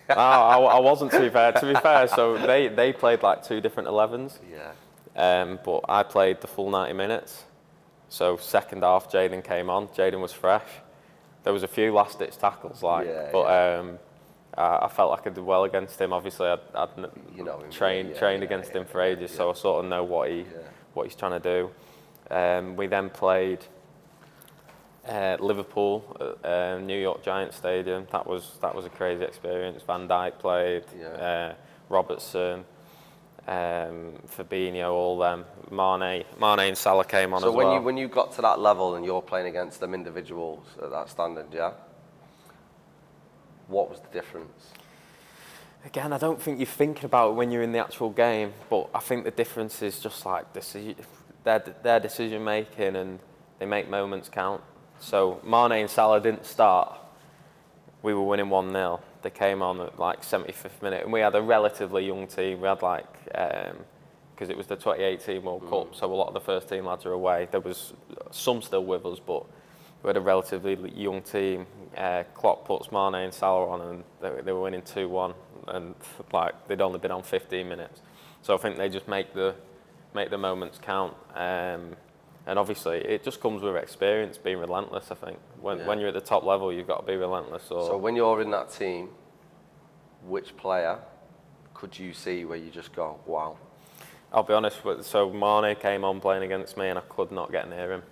[SPEAKER 3] I wasn't, to be fair. To be fair, so they played like 2 different 11s.
[SPEAKER 2] Yeah.
[SPEAKER 3] But I played the full 90 minutes. So second half, Jaden came on. Jaden was fresh. There was a few last-ditch tackles, I felt like I did well against him. Obviously, I'd trained against him for ages, so I sort of know what he's trying to do. We then played Liverpool at New York Giants Stadium. That was a crazy experience. Van Dijk played, Robertson, Fabinho, all them. Mane and Salah came on as well.
[SPEAKER 2] So when you got to that level and you're playing against them individuals at that standard, what was the difference?
[SPEAKER 3] Again, I don't think you're thinking about it when you're in the actual game, but I think the difference is just like their decision making, and they make moments count. So Mane and Salah didn't start. We were winning 1-0. They came on at like 75th minute, and we had a relatively young team. We had because it was the 2018 World Cup, so a lot of the first team lads are away. There was some still with us, but we had a relatively young team. Klopp puts Mane and Salah on, and they were winning 2-1, and they'd only been on 15 minutes. So I think they just make the moments count. And obviously, it just comes with experience, being relentless, I think. When you're at the top level, you've got to be relentless.
[SPEAKER 2] So when you're in that team, which player could you see where you just go, wow?
[SPEAKER 3] I'll be honest, so Mane came on playing against me, and I could not get near him.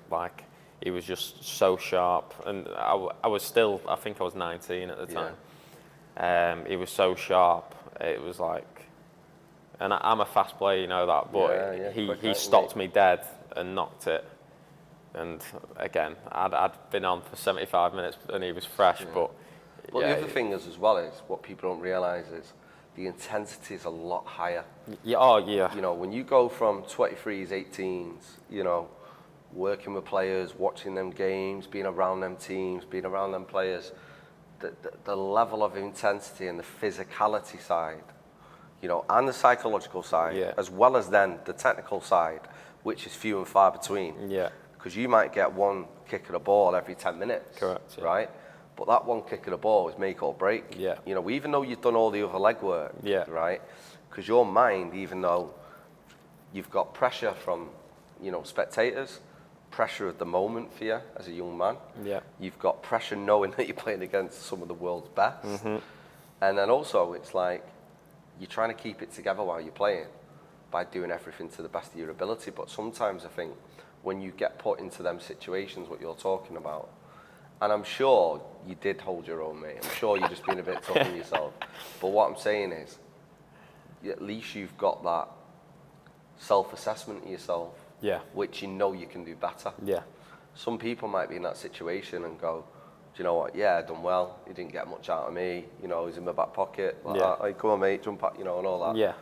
[SPEAKER 3] He was just so sharp. And I was still, I think I was 19 at the time. He was so sharp. It was and I'm a fast player, you know that, but he stopped me dead and knocked it. And again, I'd been on for 75 minutes and he was fresh. But
[SPEAKER 2] the other thing is, as well, is what people don't realise is the intensity is a lot higher.
[SPEAKER 3] When
[SPEAKER 2] you go from 23s, 18s, working with players, watching them games, being around them teams, being around them players, the level of intensity and the physicality side, and the psychological side, as well as then the technical side, which is few and far between.
[SPEAKER 3] Yeah.
[SPEAKER 2] Because you might get one kick of the ball every 10 minutes.
[SPEAKER 3] Correct. Yeah.
[SPEAKER 2] Right? But that one kick of the ball is make or break.
[SPEAKER 3] Yeah.
[SPEAKER 2] Even though you've done all the other legwork, right? Because your mind, even though you've got pressure from, spectators, pressure of the moment for you as a young man.
[SPEAKER 3] Yeah.
[SPEAKER 2] You've got pressure knowing that you're playing against some of the world's best. Mm-hmm. And then also it's like you're trying to keep it together while you're playing by doing everything to the best of your ability. But sometimes I think when you get put into them situations, what you're talking about, and I'm sure you did hold your own, mate. I'm sure you're just being a bit tough on yourself. But what I'm saying is, at least you've got that self-assessment of yourself, which you can do better.
[SPEAKER 3] Yeah.
[SPEAKER 2] Some people might be in that situation and go, do you know what? Yeah, I've done well. He didn't get much out of me. He's in my back pocket. Hey, come on, mate, jump out, and all that.
[SPEAKER 3] Yeah.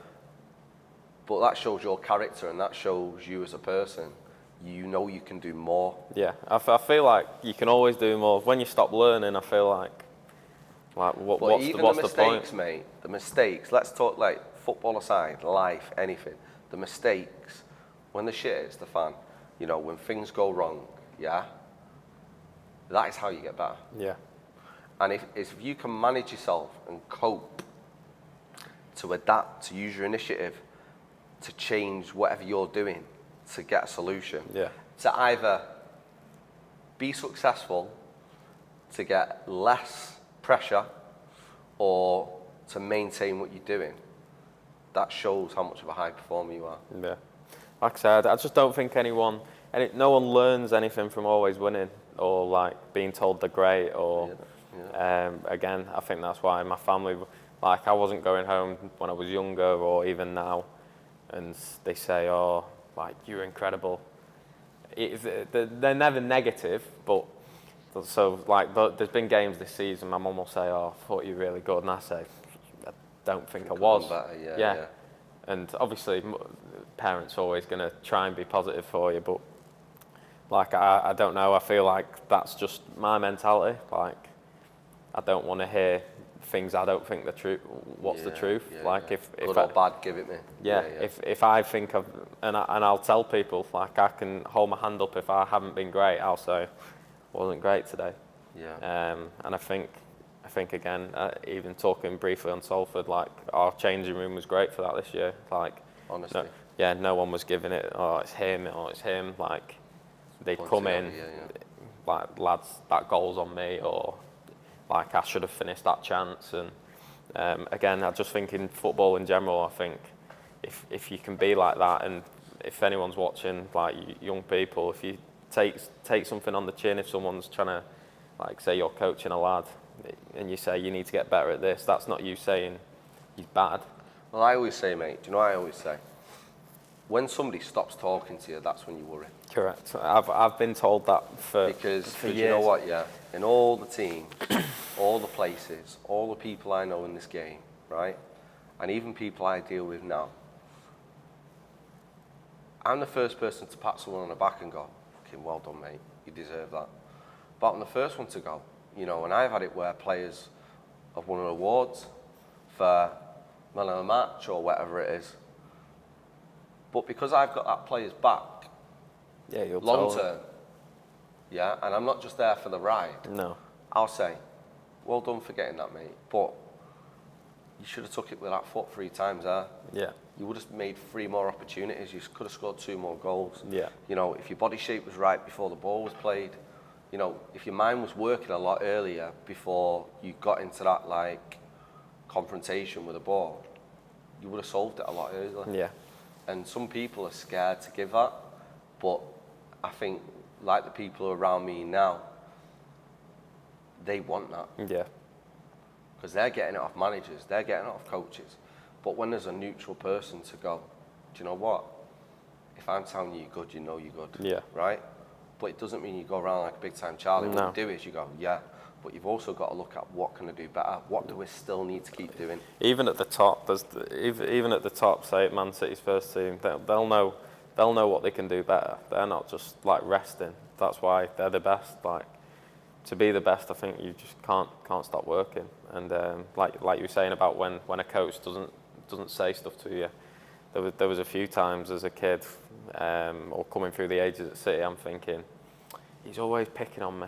[SPEAKER 2] But that shows your character, and that shows you as a person. You can do more. Yeah,
[SPEAKER 3] I feel like you can always do more. When you stop learning, I feel like what's the point?
[SPEAKER 2] Mistakes, mate. The mistakes. Let's talk football aside, life, anything. The mistakes. When the shit hits the fan, when things go wrong, that is how you get better.
[SPEAKER 3] Yeah.
[SPEAKER 2] And if you can manage yourself and cope, to adapt, to use your initiative, to change whatever you're doing, to get a solution, to either be successful, to get less pressure, or to maintain what you're doing, that shows how much of a high performer you are.
[SPEAKER 3] Yeah. Like I said, I just don't think no one learns anything from always winning or being told they're great or again, I think that's why my family, I wasn't going home when I was younger or even now and they say, oh, you're incredible. They're never negative, but there's been games this season my mum will say, oh, I thought you were really good, and I say, I don't think I was.
[SPEAKER 2] Better,
[SPEAKER 3] yeah. And obviously parents are always going to try and be positive for you, but I don't know, I feel like that's just my mentality. I don't want to hear things I don't think the truth. What's the truth? If
[SPEAKER 2] good or bad, give it me.
[SPEAKER 3] If I think of and I'll tell people, like, I can hold my hand up if I haven't been great. I'll say wasn't great today. And I think again, even talking briefly on Salford, like, our changing room was great for that this year. Like,
[SPEAKER 2] honestly,
[SPEAKER 3] no one was giving it, oh, it's him, like, they'd come in, like, lads, that goal's on me, or like, I should have finished that chance. And again, I just think in football in general, I think if you can be like that, and if anyone's watching, like, young people, if you take something on the chin, if someone's trying to, like, say you're coaching a lad, and you say you need to get better at this, that's not you saying he's bad.
[SPEAKER 2] Well, I always say, mate, do you know what I always say? When somebody stops talking to you, that's when you worry.
[SPEAKER 3] Correct. I've been told that for years.
[SPEAKER 2] You know what, in all the teams, all the places, all the people I know in this game, right, and even people I deal with now, I'm the first person to pat someone on the back and go, fucking well done, mate, you deserve that. But I'm the first one to go, you know, and I've had it where players have won awards for man of the match or whatever it is. But because I've got that player's back, long term, and I'm not just there for the ride. No. I'll say, well done for getting that, mate. But you should have took it with that foot 3 times there. Yeah. You would have made 3 more opportunities. You could have scored 2 more goals. Yeah. You know, if your body shape was right before the ball was played, you know, if your mind was working a lot earlier before you got into that, like, confrontation with the ball, you would have solved it a lot earlier. Yeah. And some people are scared to give that, but I think, like the people around me now, they want that. Yeah. Because they're getting it off managers, they're getting it off coaches. But when there's a neutral person to go, do you know what? If I'm telling you you're good, you know you're good. Yeah. Right? But it doesn't mean you go around like a big time Charlie. No. What you do is you go, yeah. But you've also got to look at what can I do better? What do we still need to keep doing?
[SPEAKER 3] Even at the top, even at the top, say at Man City's first team, they'll know what they can do better. They're not just like resting. That's why they're the best. Like, to be the best, I think you just can't stop working. And like you were saying about when a coach doesn't say stuff to you, there was a few times as a kid or coming through the ages at City, I'm thinking, he's always picking on me.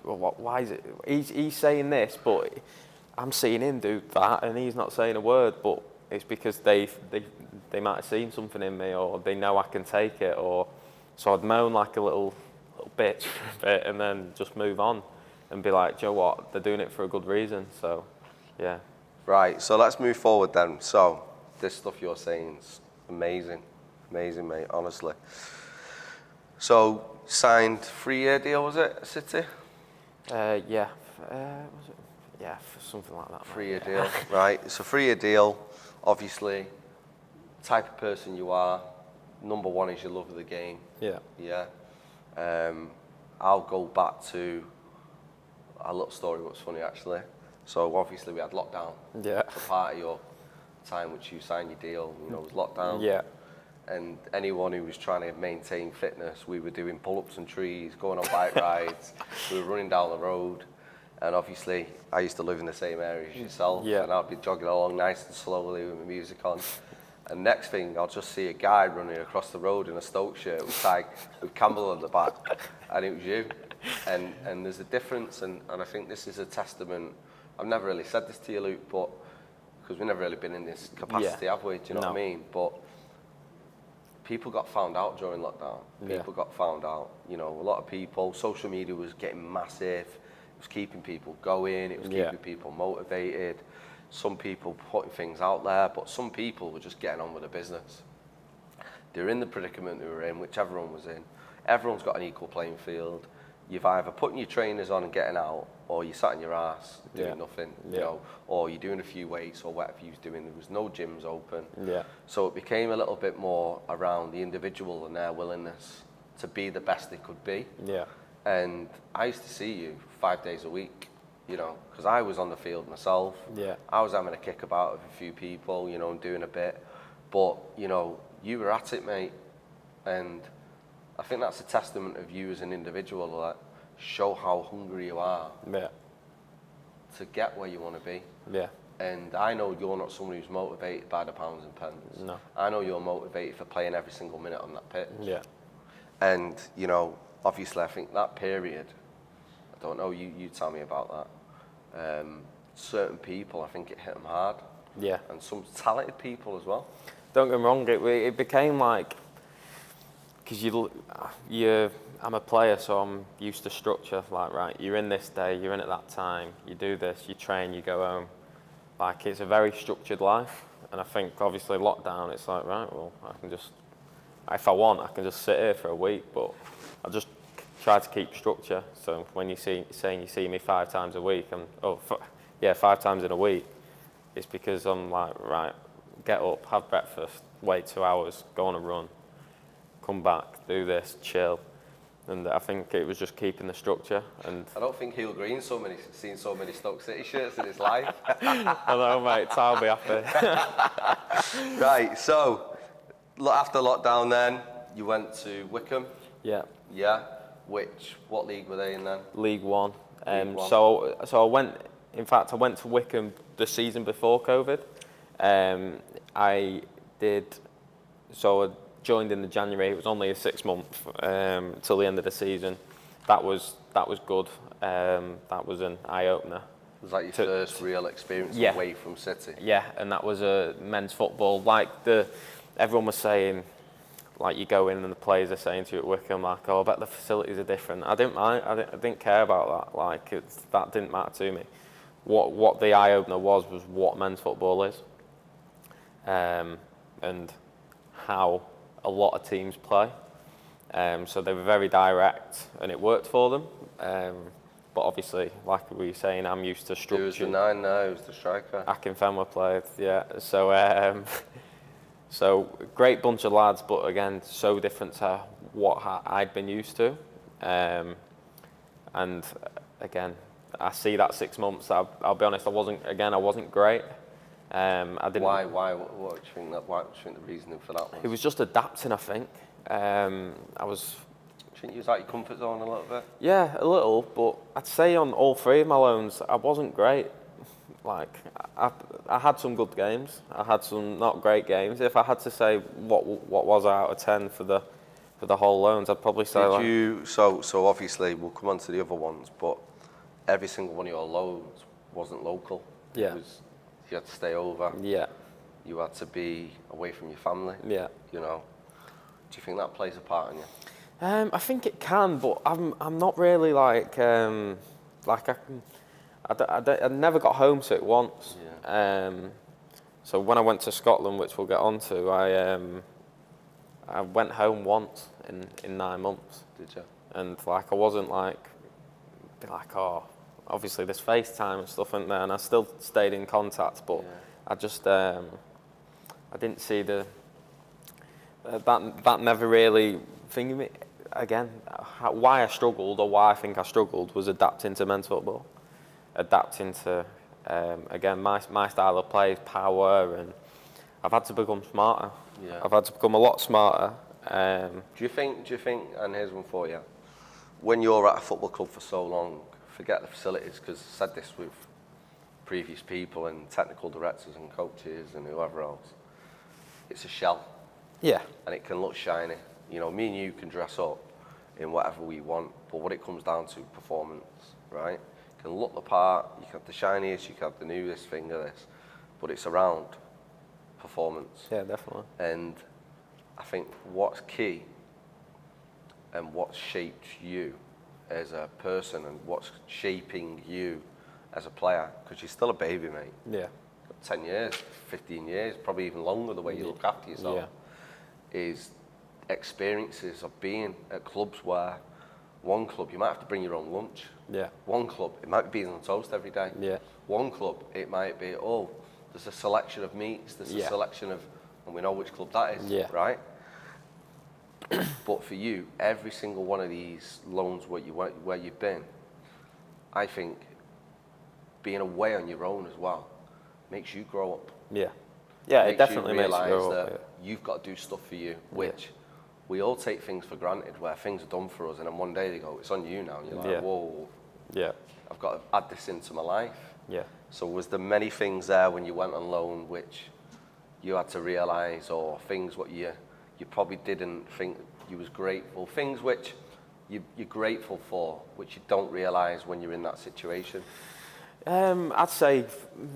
[SPEAKER 3] Well, why is it? He's saying this, but I'm seeing him do that, and he's not saying a word. But it's because they might have seen something in me, or they know I can take it, or so I'd moan like a little bitch for a bit, and then just move on, and be like, do you know what? They're doing it for a good reason. So, yeah.
[SPEAKER 2] Right. So let's move forward then. So this stuff you're saying is amazing, mate. Honestly. So signed 3-year deal, was it, City?
[SPEAKER 3] Yeah. Was it? Yeah, something like that.
[SPEAKER 2] 3-year deal, right? It's a 3-year deal. Obviously, type of person you are. Number one is your love of the game. Yeah. Yeah. I'll go back to a little story. What's funny actually. So obviously we had lockdown. Yeah. So part of your time which you signed your deal, you know, was lockdown. Yeah. And anyone who was trying to maintain fitness, we were doing pull-ups on trees, going on bike rides, we were running down the road. And obviously, I used to live in the same area as yourself, and I'd be jogging along nice and slowly with my music on. And next thing, I'll just see a guy running across the road in a Stoke shirt with Campbell on the back, and it was you. And there's a difference, and I think this is a testament. I've never really said this to you, Luke, but because we've never really been in this capacity, have we? Do you know what I mean? But people got found out during lockdown. People got found out. You know, a lot of people. Social media was getting massive. It was keeping people going. It was keeping people motivated. Some people putting things out there, but some people were just getting on with the business. They were in the predicament they were in, which everyone was in. Everyone's got an equal playing field. You've either putting your trainers on and getting out, or you sat in your ass doing nothing, you know, or you're doing a few weights or whatever you was doing. There was no gyms open. Yeah. So it became a little bit more around the individual and their willingness to be the best they could be. Yeah. And I used to see you 5 days a week, you know, because I was on the field myself. Yeah. I was having a kick about with a few people, you know, and doing a bit. But, you know, you were at it, mate. And I think that's a testament of you as an individual, that show how hungry you are. Yeah. to get where you want to be.
[SPEAKER 3] Yeah.
[SPEAKER 2] And I know you're not someone who's motivated by the pounds and pence.
[SPEAKER 3] No.
[SPEAKER 2] I know you're motivated for playing every single minute on that pitch.
[SPEAKER 3] Yeah.
[SPEAKER 2] And, you know, obviously I think that period, I don't know, you tell me about that. Certain people, I think it hit them hard.
[SPEAKER 3] Yeah.
[SPEAKER 2] And some talented people as well.
[SPEAKER 3] Don't get me wrong, it became like, because I'm a player, so I'm used to structure. Like, right, you're in this day, you're in at that time, you do this, you train, you go home. Like, it's a very structured life. And I think, obviously, lockdown, it's like, right, well, I can just, if I want, I can just sit here for a week, but I just try to keep structure. So when you saying you see me 5 times a week, 5 times in a week, it's because I'm like, right, get up, have breakfast, wait 2 hours, go on a run, come back, do this, chill. And I think it was just keeping the structure. And
[SPEAKER 2] I don't think he'll agree seen so many Stoke City shirts in his life.
[SPEAKER 3] I know, mate, I'll be happy.
[SPEAKER 2] Right, so after lockdown then, you went to Wycombe.
[SPEAKER 3] Yeah.
[SPEAKER 2] Yeah. What league were they in then?
[SPEAKER 3] League One.
[SPEAKER 2] League One.
[SPEAKER 3] So I went to Wycombe the season before COVID. I joined in the January. It was only a 6 month till the end of the season. That was good. That was an eye opener.
[SPEAKER 2] Was that your first real experience away from City?
[SPEAKER 3] Yeah, and that was a men's football. Like everyone was saying, like you go in and the players are saying to you at Wycombe, like, oh, I bet the facilities are different. I didn't mind. I didn't care about that. Like that didn't matter to me. What the eye opener was what men's football is, and how a lot of teams play. So they were very direct, and it worked for them. But obviously, like we were saying, I'm used to structure.
[SPEAKER 2] Who's the 9 now? Who's the striker?
[SPEAKER 3] Akinfenwa played, yeah. So great bunch of lads, but again, so different to what I'd been used to. And again, I see that 6 months. I'll be honest, I wasn't great. I didn't.
[SPEAKER 2] Why? What do you think the reasoning for that was?
[SPEAKER 3] It was just adapting, I think. I was.
[SPEAKER 2] Do you think you was out your comfort zone a little bit?
[SPEAKER 3] Yeah, a little, but I'd say on all 3 of my loans, I wasn't great. Like, I had some good games. I had some not great games. If I had to say what was I out of 10 for the whole loans, I'd probably say.
[SPEAKER 2] So obviously we'll come on to the other ones, but every single one of your loans wasn't local.
[SPEAKER 3] Yeah.
[SPEAKER 2] You had to stay over.
[SPEAKER 3] Yeah.
[SPEAKER 2] You had to be away from your family.
[SPEAKER 3] Yeah.
[SPEAKER 2] You know. Do you think that plays a part in you?
[SPEAKER 3] I think it can, but I'm not really like I never got homesick once.
[SPEAKER 2] Yeah.
[SPEAKER 3] So when I went to Scotland, which we'll get onto, I went home once in 9 months.
[SPEAKER 2] Did you?
[SPEAKER 3] And like I wasn't like oh, obviously there's FaceTime and stuff in there, and I still stayed in contact, but I just I didn't see that never really thinking me again. Why I struggled, or why I think I struggled, was adapting to men's football, adapting to again my style of play is power, and I've had to become smarter.
[SPEAKER 2] Yeah.
[SPEAKER 3] I've had to become a lot smarter.
[SPEAKER 2] Do you think? And here's one for you. When you're at a football club for so long, forget the facilities, because I said this with previous people and technical directors and coaches and whoever else. It's a shell. Yeah. And it can look shiny. You know, me and you can dress up in whatever we want, but what it comes down to, performance, right? You can look the part, you can have the shiniest, you can have the newest thing of this, but it's around performance.
[SPEAKER 3] Yeah, definitely.
[SPEAKER 2] And I think what's key and what's shaped you as a person and what's shaping you as a player, because you're still a baby, mate.
[SPEAKER 3] Yeah.
[SPEAKER 2] 10 years, 15 years, probably even longer the way you look after yourself, is experiences of being at clubs where one club, you might have to bring your own lunch.
[SPEAKER 3] Yeah.
[SPEAKER 2] One club, it might be beans on toast every day.
[SPEAKER 3] Yeah.
[SPEAKER 2] One club, it might be, there's a selection of meats, there's a selection of, and we know which club that is, right? But for you, every single one of these loans where you've been, I think being away on your own as well makes you grow up.
[SPEAKER 3] Yeah. Yeah, it definitely makes you
[SPEAKER 2] realise
[SPEAKER 3] grow
[SPEAKER 2] that
[SPEAKER 3] up.
[SPEAKER 2] you've got to do stuff for you, which we all take things for granted, where things are done for us, and then one day they go, it's on you now, and you're like, whoa, I've got to add this into my life.
[SPEAKER 3] Yeah.
[SPEAKER 2] So was there many things there when you went on loan which you had to realise, or things what you probably didn't think you was grateful, things which you're grateful for, which you don't realise when you're in that situation?
[SPEAKER 3] I'd say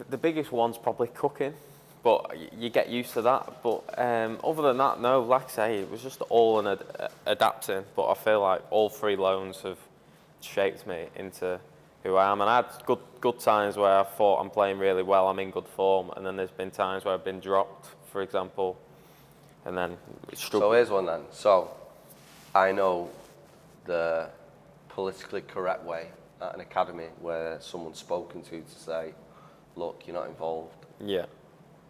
[SPEAKER 3] the biggest one's probably cooking, but you get used to that. But other than that, no, like I say, it was just all an adapting. But I feel like all 3 loans have shaped me into who I am. And I had good times where I thought I'm playing really well, I'm in good form, and then there's been times where I've been dropped, for example, and then struggled.
[SPEAKER 2] So here's one then. So I know the politically correct way at an academy where someone's spoken to say, look, you're not involved.
[SPEAKER 3] Yeah.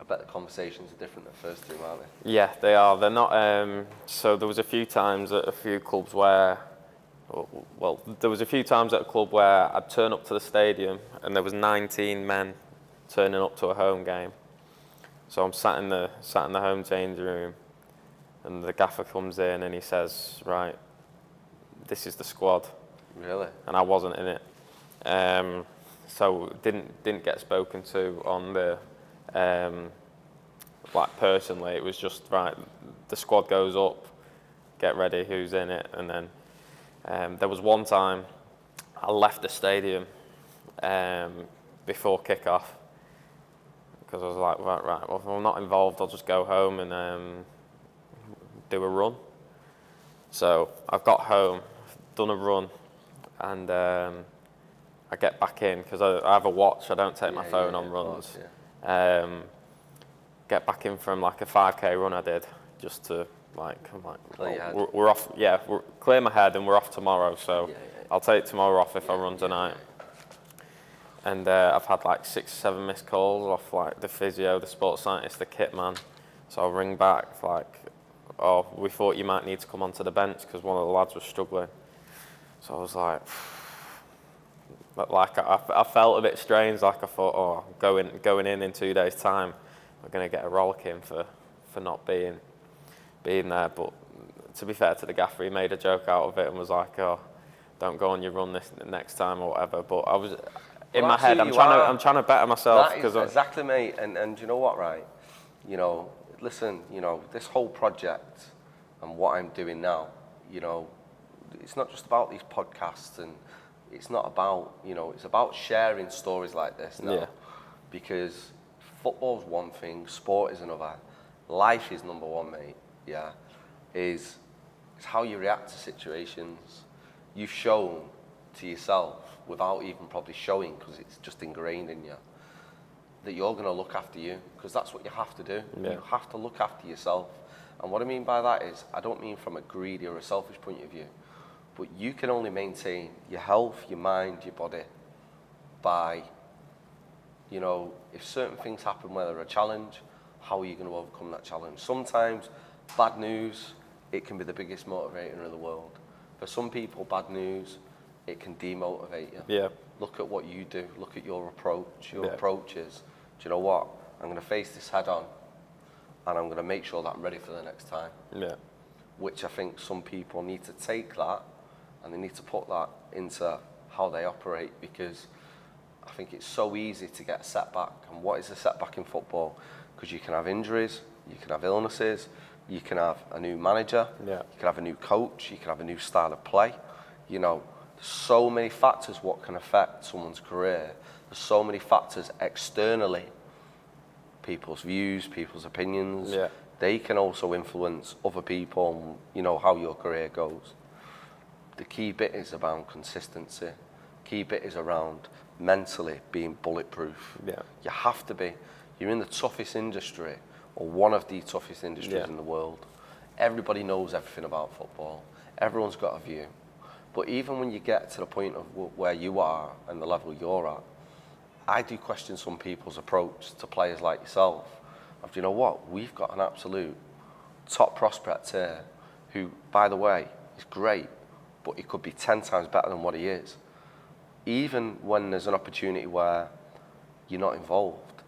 [SPEAKER 2] I bet the conversations are different at first team, aren't they?
[SPEAKER 3] Yeah, they are. They're not. So there was a few times at a few clubs where, well, there was a few times at a club where I'd turn up to the stadium and there was 19 men turning up to a home game. So I'm sat in the home changing room, and the gaffer comes in and he says, right, this is the squad.
[SPEAKER 2] Really?
[SPEAKER 3] And I wasn't in it. So didn't get spoken to on the like personally. It was just, right, the squad goes up, get ready, who's in it. And then there was one time I left the stadium before kick-off because I was like, right, well, if I'm not involved, I'll just go home and do a run. So I've got home, done a run, and I get back in because I have a watch. I don't take my phone on runs. Course, get back in from like a 5k run I did, just to we're off. Yeah, clear my head and we're off tomorrow. So I'll take tomorrow off if I run tonight. And I've had like 6 or 7 missed calls off like the physio, the sports scientist, the kit man. So I'll ring back like, oh, we thought you might need to come onto the bench because one of the lads was struggling. So I was like I felt a bit strange. Like I thought, oh, going in 2 days' time, we're going to get a rollicking for not being there. But to be fair to the gaffer, he made a joke out of it and was like, oh, don't go on your run this next time or whatever. But I was in my head, I'm trying to better myself.
[SPEAKER 2] That is exactly, mate. And you know what, right? You know, listen, you know, this whole project and what I'm doing now, you know, it's not just about these podcasts, and it's not about, you know, it's about sharing stories like this now. Yeah. Because football's one thing, sport is another, life is number one, mate. Yeah, it's how you react to situations. You've shown to yourself, without even probably showing, because it's just ingrained in you, that you're going to look after you, because that's what you have to do. Yeah. You have to look after yourself. And what I mean by that is, I don't mean from a greedy or a selfish point of view, but you can only maintain your health, your mind, your body by, you know, if certain things happen where they're a challenge, how are you going to overcome that challenge? Sometimes bad news, it can be the biggest motivator in the world. For some people, bad news, it can demotivate you. Yeah. Look at what you do. Look at your approach. Your approach is, do you know what? I'm going to face this head on, and I'm going to make sure that I'm ready for the next time. Yeah. Which I think some people need to take that, and they need to put that into how they operate, because I think it's so easy to get a setback. And what is a setback in football? Because you can have injuries, you can have illnesses, you can have a new manager, you can have a new coach, you can have a new style of play. You know, so many factors what can affect someone's career. There's so many factors externally. People's views, people's opinions, they can also influence other people and, you know, how your career goes. The key bit is around consistency. Key bit is around mentally being bulletproof. Yeah. You have to be. You're in the toughest industry, or one of the toughest industries in the world. Everybody knows everything about football. Everyone's got a view. But even when you get to the point of where you are and the level you're at, I do question some people's approach to players like yourself. Of, you know what, we've got an absolute top prospect here who, by the way, is great, but he could be 10 times better than what he is. Even when there's an opportunity where you're not involved,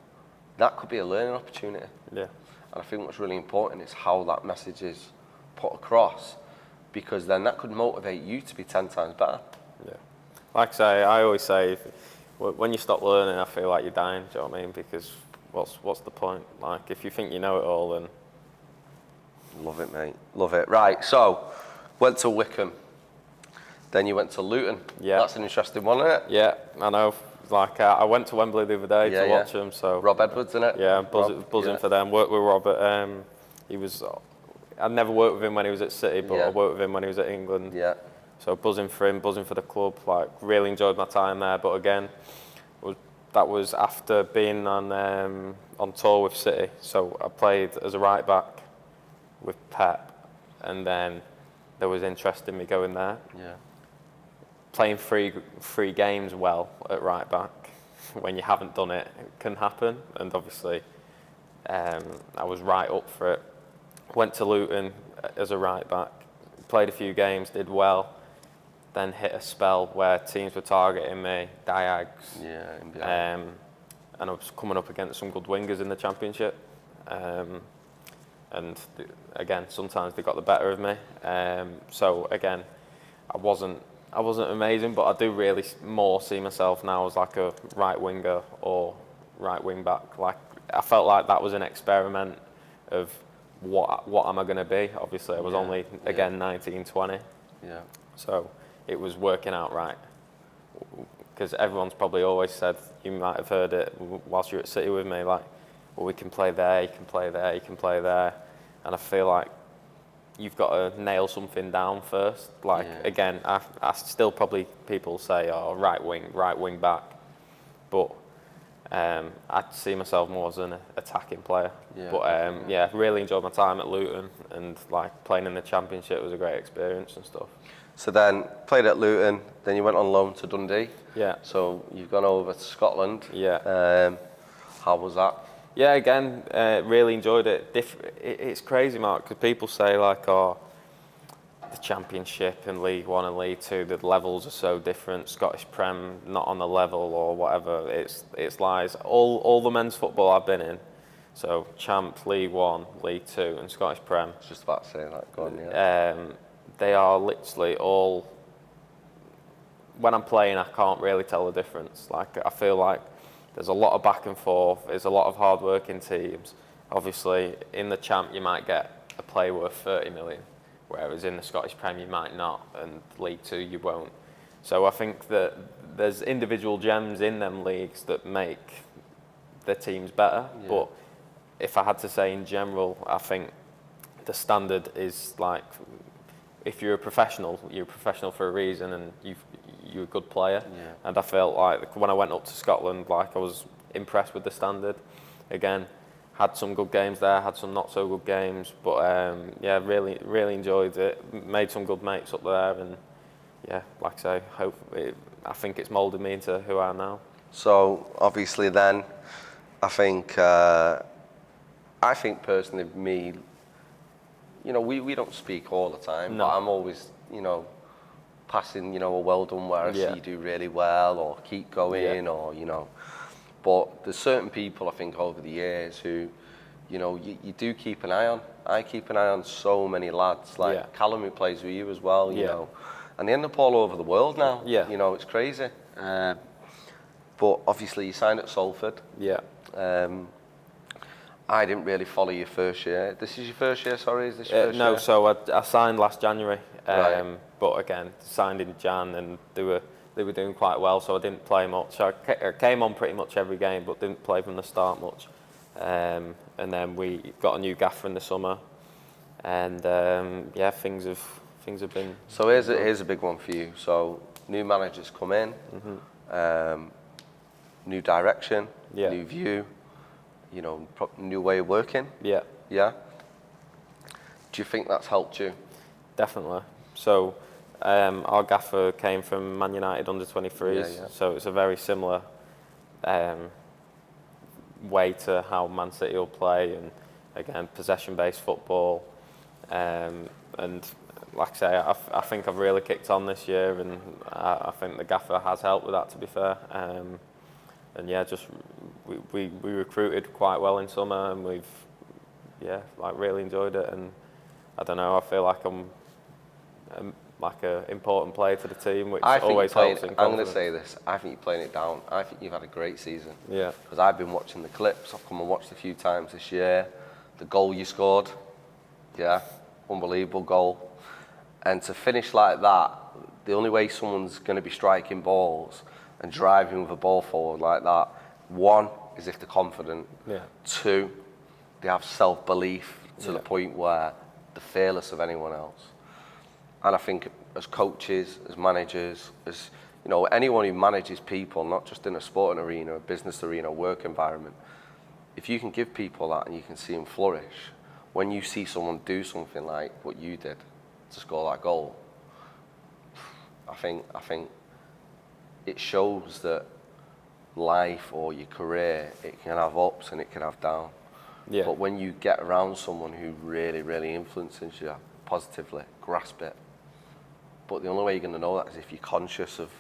[SPEAKER 2] that could be a learning opportunity. Yeah. And I think what's really important is how that message is put across, because then that could motivate you to be 10 times better. Yeah.
[SPEAKER 3] Like I say, I always say, when you stop learning, I feel like you're dying. Do you know what I mean? Because what's the point? Like, if you think you know it all, then...
[SPEAKER 2] Love it, mate. Love it. Right, so, went to Wycombe. Then you went to Luton.
[SPEAKER 3] Yeah.
[SPEAKER 2] That's an interesting one, isn't it?
[SPEAKER 3] Yeah, I know. Like, I went to Wembley the other day to watch them. So
[SPEAKER 2] Rob Edwards, innit?
[SPEAKER 3] Yeah, buzzing for them. Worked with Robert. He was... I'd never worked with him when he was at City, but I worked with him when he was at England.
[SPEAKER 2] Yeah.
[SPEAKER 3] So buzzing for him, buzzing for the club. Like, really enjoyed my time there. But again, that was after being on tour with City. So I played as a right back with Pep, and then there was interest in me going there.
[SPEAKER 2] Yeah.
[SPEAKER 3] Playing three games well at right back, when you haven't done it, it can happen. And obviously, I was right up for it. Went to Luton as a right back, played a few games, did well, then hit a spell where teams were targeting me, diags.
[SPEAKER 2] Yeah,
[SPEAKER 3] and I was coming up against some good wingers in the Championship. And again, sometimes they got the better of me. So again, I wasn't amazing, but I do really more see myself now as like a right winger or right wing back. Like, I felt like that was an experiment of what am I going to be. Obviously, I was only 19, 20.
[SPEAKER 2] Yeah.
[SPEAKER 3] So it was working out right. Because everyone's probably always said, you might have heard it whilst you were at City with me, like, well, we can play there, you can play there, you can play there. And I feel like you've got to nail something down first. Like, again, I still probably people say, oh, right wing back. But I see myself more as an attacking player. Yeah, but really enjoyed my time at Luton, and like playing in the Championship was a great experience and stuff.
[SPEAKER 2] So then played at Luton, then you went on loan to Dundee.
[SPEAKER 3] Yeah.
[SPEAKER 2] So you've gone over to Scotland.
[SPEAKER 3] Yeah.
[SPEAKER 2] How was that?
[SPEAKER 3] Yeah, again, really enjoyed it. It's crazy, Mark, because people say like, oh, the Championship and League One and League Two, the levels are so different. Scottish Prem not on the level or whatever. It's lies. All the men's football I've been in, so Champ, League One, League Two, and Scottish Prem.
[SPEAKER 2] I was just about to say that. Go on, yeah.
[SPEAKER 3] They are literally all. When I'm playing, I can't really tell the difference. Like, I feel like there's a lot of back and forth. There's a lot of hard-working teams. Obviously, in the Champ, you might get a player worth 30 million, whereas in the Scottish Prem, you might not, and League Two, you won't. So I think that there's individual gems in them leagues that make the teams better. Yeah. But if I had to say in general, I think the standard is like, if you're a professional for a reason, and you're a good player. Yeah. And I felt like when I went up to Scotland, like, I was impressed with the standard. Again, had some good games there, had some not so good games, but really enjoyed it. Made some good mates up there, and yeah, like I say, I think it's moulded me into who I am now.
[SPEAKER 2] So obviously, then I think personally, me, you know, we don't speak all the time, but I'm always, you know, passing, you know, a well done where I see you do really well, or keep going, or, you know. But there's certain people, I think, over the years who, you know, you do keep an eye on. I keep an eye on so many lads, like Callum, who plays with you as well, you know. And they end up all over the world now. Yeah. You know, it's crazy. But obviously, you signed at Salford. Yeah. I didn't really follow your first year. This is your first year, sorry? Is this your first year?
[SPEAKER 3] No, so I signed last January. Right. But again, signed in Jan, and they were doing quite well, so I didn't play much. I came on pretty much every game, but didn't play from the start much. And then we got a new gaffer in the summer, and things have been.
[SPEAKER 2] So here's a big one for you. So new managers come in, new direction, new view, you know, new way of working. Yeah. Yeah. Do you think that's helped you?
[SPEAKER 3] Definitely. So our gaffer came from Man United under 23s, so it's a very similar way to how Man City will play, and again, possession-based football. And like I say, I think I've really kicked on this year, and I think the gaffer has helped with that, to be fair. And yeah, just we recruited quite well in summer, and we've really enjoyed it. And I don't know, I feel like I'm like a important player to the team, which
[SPEAKER 2] I think
[SPEAKER 3] always helps in
[SPEAKER 2] I'm
[SPEAKER 3] confidence.
[SPEAKER 2] going to say this. I think you're playing it down. I think you've had a great season.
[SPEAKER 3] Yeah.
[SPEAKER 2] Because I've been watching the clips. I've come and watched a few times this year. The goal you scored, yeah, unbelievable goal. And to finish like that, the only way someone's going to be striking balls and driving with a ball forward like that, one, is if they're confident.
[SPEAKER 3] Yeah.
[SPEAKER 2] Two, they have self-belief to the
[SPEAKER 3] Yeah.
[SPEAKER 2] point where they're fearless of anyone else. And I think as coaches, as managers, as anyone who manages people, not just in a sporting arena, a business arena, a work environment, if you can give people that and you can see them flourish, when you see someone do something like what you did to score that goal, I think it shows that life or your career, it can have ups and it can have downs.
[SPEAKER 3] Yeah.
[SPEAKER 2] But when you get around someone who really, really influences you positively, grasp it. But the only way you're going to know that is if you're conscious of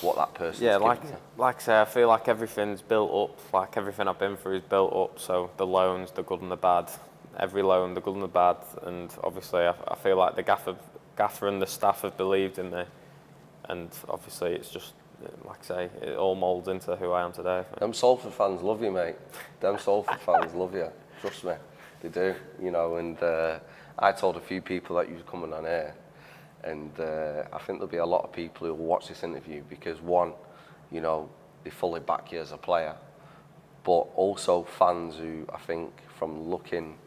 [SPEAKER 2] what that person's giving you.
[SPEAKER 3] Like I say, I feel like everything's built up. Like everything I've been through is built up. So the loans, the good and the bad, every loan, the good and the bad, and obviously I feel like the gaffer and the staff have believed in me, and obviously it's just, like I say, it all moulds into who I am today.
[SPEAKER 2] Them Salford fans love you, mate. Them Salford fans love you. Trust me, they do. And I told a few people that you were coming on here, and I think there'll be a lot of people who will watch this interview because one, they fully back you as a player, but also fans who I think from looking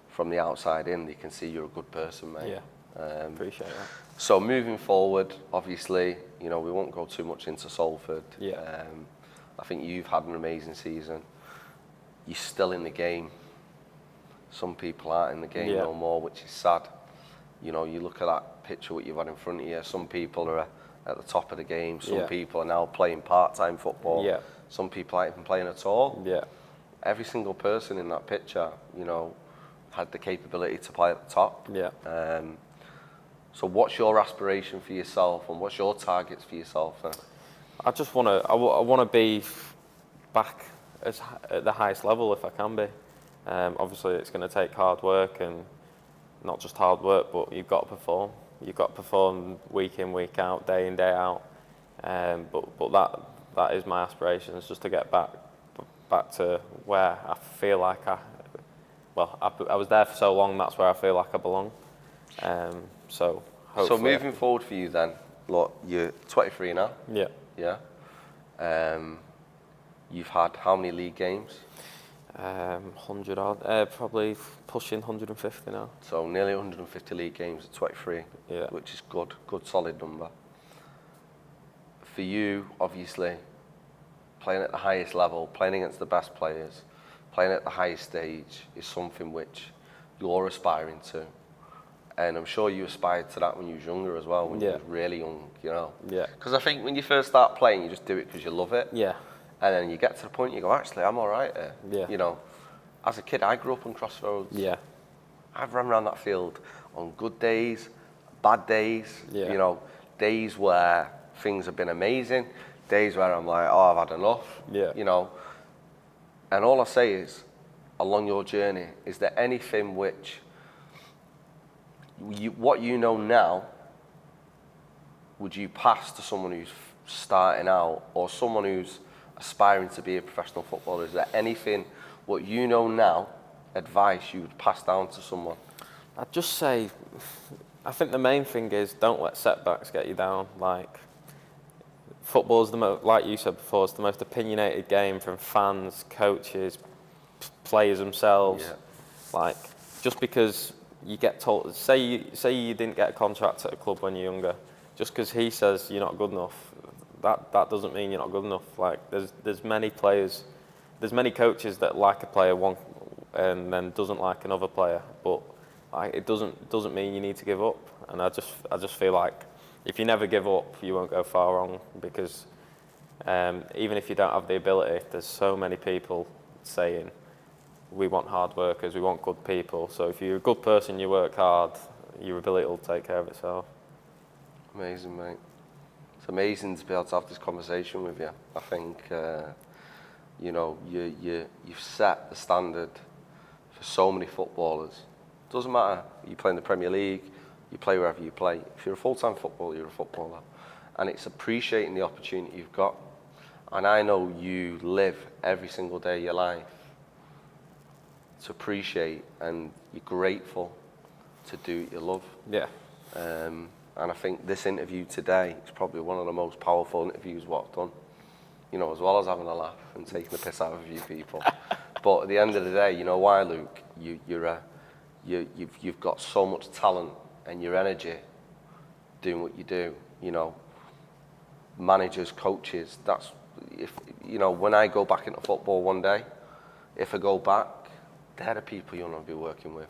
[SPEAKER 2] from the outside in, they can see you're a good person, mate.
[SPEAKER 3] Yeah, appreciate that.
[SPEAKER 2] So moving forward, obviously, we won't go too much into Salford.
[SPEAKER 3] Yeah.
[SPEAKER 2] I think you've had an amazing season. You're still in the game. Some people aren't in the game no more, which is sad. You look at that picture what you've had in front of you. Some people are at the top of the game. Some people are now playing part-time football.
[SPEAKER 3] Yeah.
[SPEAKER 2] Some people aren't even playing at all.
[SPEAKER 3] Yeah.
[SPEAKER 2] Every single person in that picture, had the capability to play at the top.
[SPEAKER 3] Yeah.
[SPEAKER 2] So what's your aspiration for yourself and what's your targets for yourself then?
[SPEAKER 3] I just want to. I want to be back at the highest level if I can be. Obviously, it's going to take hard work, and not just hard work, but you've got to perform. You've got to perform week in, week out, day in, day out. But that is my aspiration, is just to get back to where I feel like I was there for so long. That's where I feel like I belong. So hopefully.
[SPEAKER 2] So moving forward for you then, look, you're 23 now.
[SPEAKER 3] Yeah.
[SPEAKER 2] Yeah. You've had how many league games?
[SPEAKER 3] 100 odd, probably pushing 150 now.
[SPEAKER 2] So nearly 150 league games at 23, which is good solid number. For you, obviously, playing at the highest level, playing against the best players, playing at the highest stage is something which you're aspiring to. And I'm sure you aspired to that when you was younger as well, when you was really young,
[SPEAKER 3] Yeah.
[SPEAKER 2] Because I think when you first start playing, you just do it because you love it.
[SPEAKER 3] Yeah.
[SPEAKER 2] And then you get to the point, you go, actually, I'm all right here.
[SPEAKER 3] Yeah.
[SPEAKER 2] As a kid, I grew up on Crossroads.
[SPEAKER 3] Yeah.
[SPEAKER 2] I've run around that field on good days, bad days,
[SPEAKER 3] Yeah.
[SPEAKER 2] Days where things have been amazing, days where I'm like, oh, I've had enough,
[SPEAKER 3] Yeah.
[SPEAKER 2] And all I say is, along your journey, is there anything which, what you know now, would you pass to someone who's starting out or someone who's aspiring to be a professional footballer? Is there anything, what you know now, advice you would pass down to someone?
[SPEAKER 3] I'd just say, I think the main thing is don't let setbacks get you down. Like, football's like you said before, it's the most opinionated game from fans, coaches, players themselves.
[SPEAKER 2] Yeah.
[SPEAKER 3] Like, just because you get told, say you didn't get a contract at a club when you're younger, just because he says you're not good enough, that doesn't mean you're not good enough. Like, there's many players, there's many coaches that like a player one and then doesn't like another player, but like, it doesn't mean you need to give up. And I just feel like if you never give up, you won't go far wrong, because even if you don't have the ability, there's so many people saying we want hard workers, we want good people. So if you're a good person, you work hard, your ability will take care of itself.
[SPEAKER 2] Amazing, mate. It's amazing to be able to have this conversation with you. I think you've set the standard for so many footballers. Doesn't matter, you play in the Premier League, you play wherever you play. If you're a full-time footballer, you're a footballer. And it's appreciating the opportunity you've got. And I know you live every single day of your life to appreciate, and you're grateful to do what you love.
[SPEAKER 3] Yeah.
[SPEAKER 2] And I think this interview today is probably one of the most powerful interviews what I've done. You know, as well as having a laugh and taking the piss out of a few people. But at the end of the day, you know why, Luke? You've got so much talent and your energy doing what you do. You know, managers, coaches. That's, if you know, when I go back into football one day, if I go back, they're the people you want to be working with.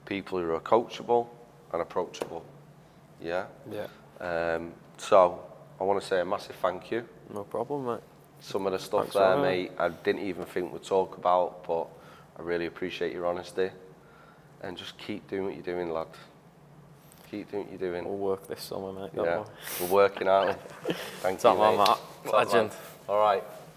[SPEAKER 2] People who are coachable and approachable. Yeah.
[SPEAKER 3] Yeah.
[SPEAKER 2] So I want to say a massive thank you.
[SPEAKER 3] No problem, mate.
[SPEAKER 2] Some of the stuff
[SPEAKER 3] Thanks
[SPEAKER 2] there,
[SPEAKER 3] for
[SPEAKER 2] mate, I didn't even think we'd talk about, but I really appreciate your honesty. And just keep doing what you're doing, lad. Keep doing what you're doing.
[SPEAKER 3] We'll work this summer, mate. Don't
[SPEAKER 2] Yeah,
[SPEAKER 3] worry.
[SPEAKER 2] we're working out. Thank you,
[SPEAKER 3] Top man,
[SPEAKER 2] mate.
[SPEAKER 3] Matt.
[SPEAKER 2] Top man.
[SPEAKER 3] Legend.
[SPEAKER 2] All right.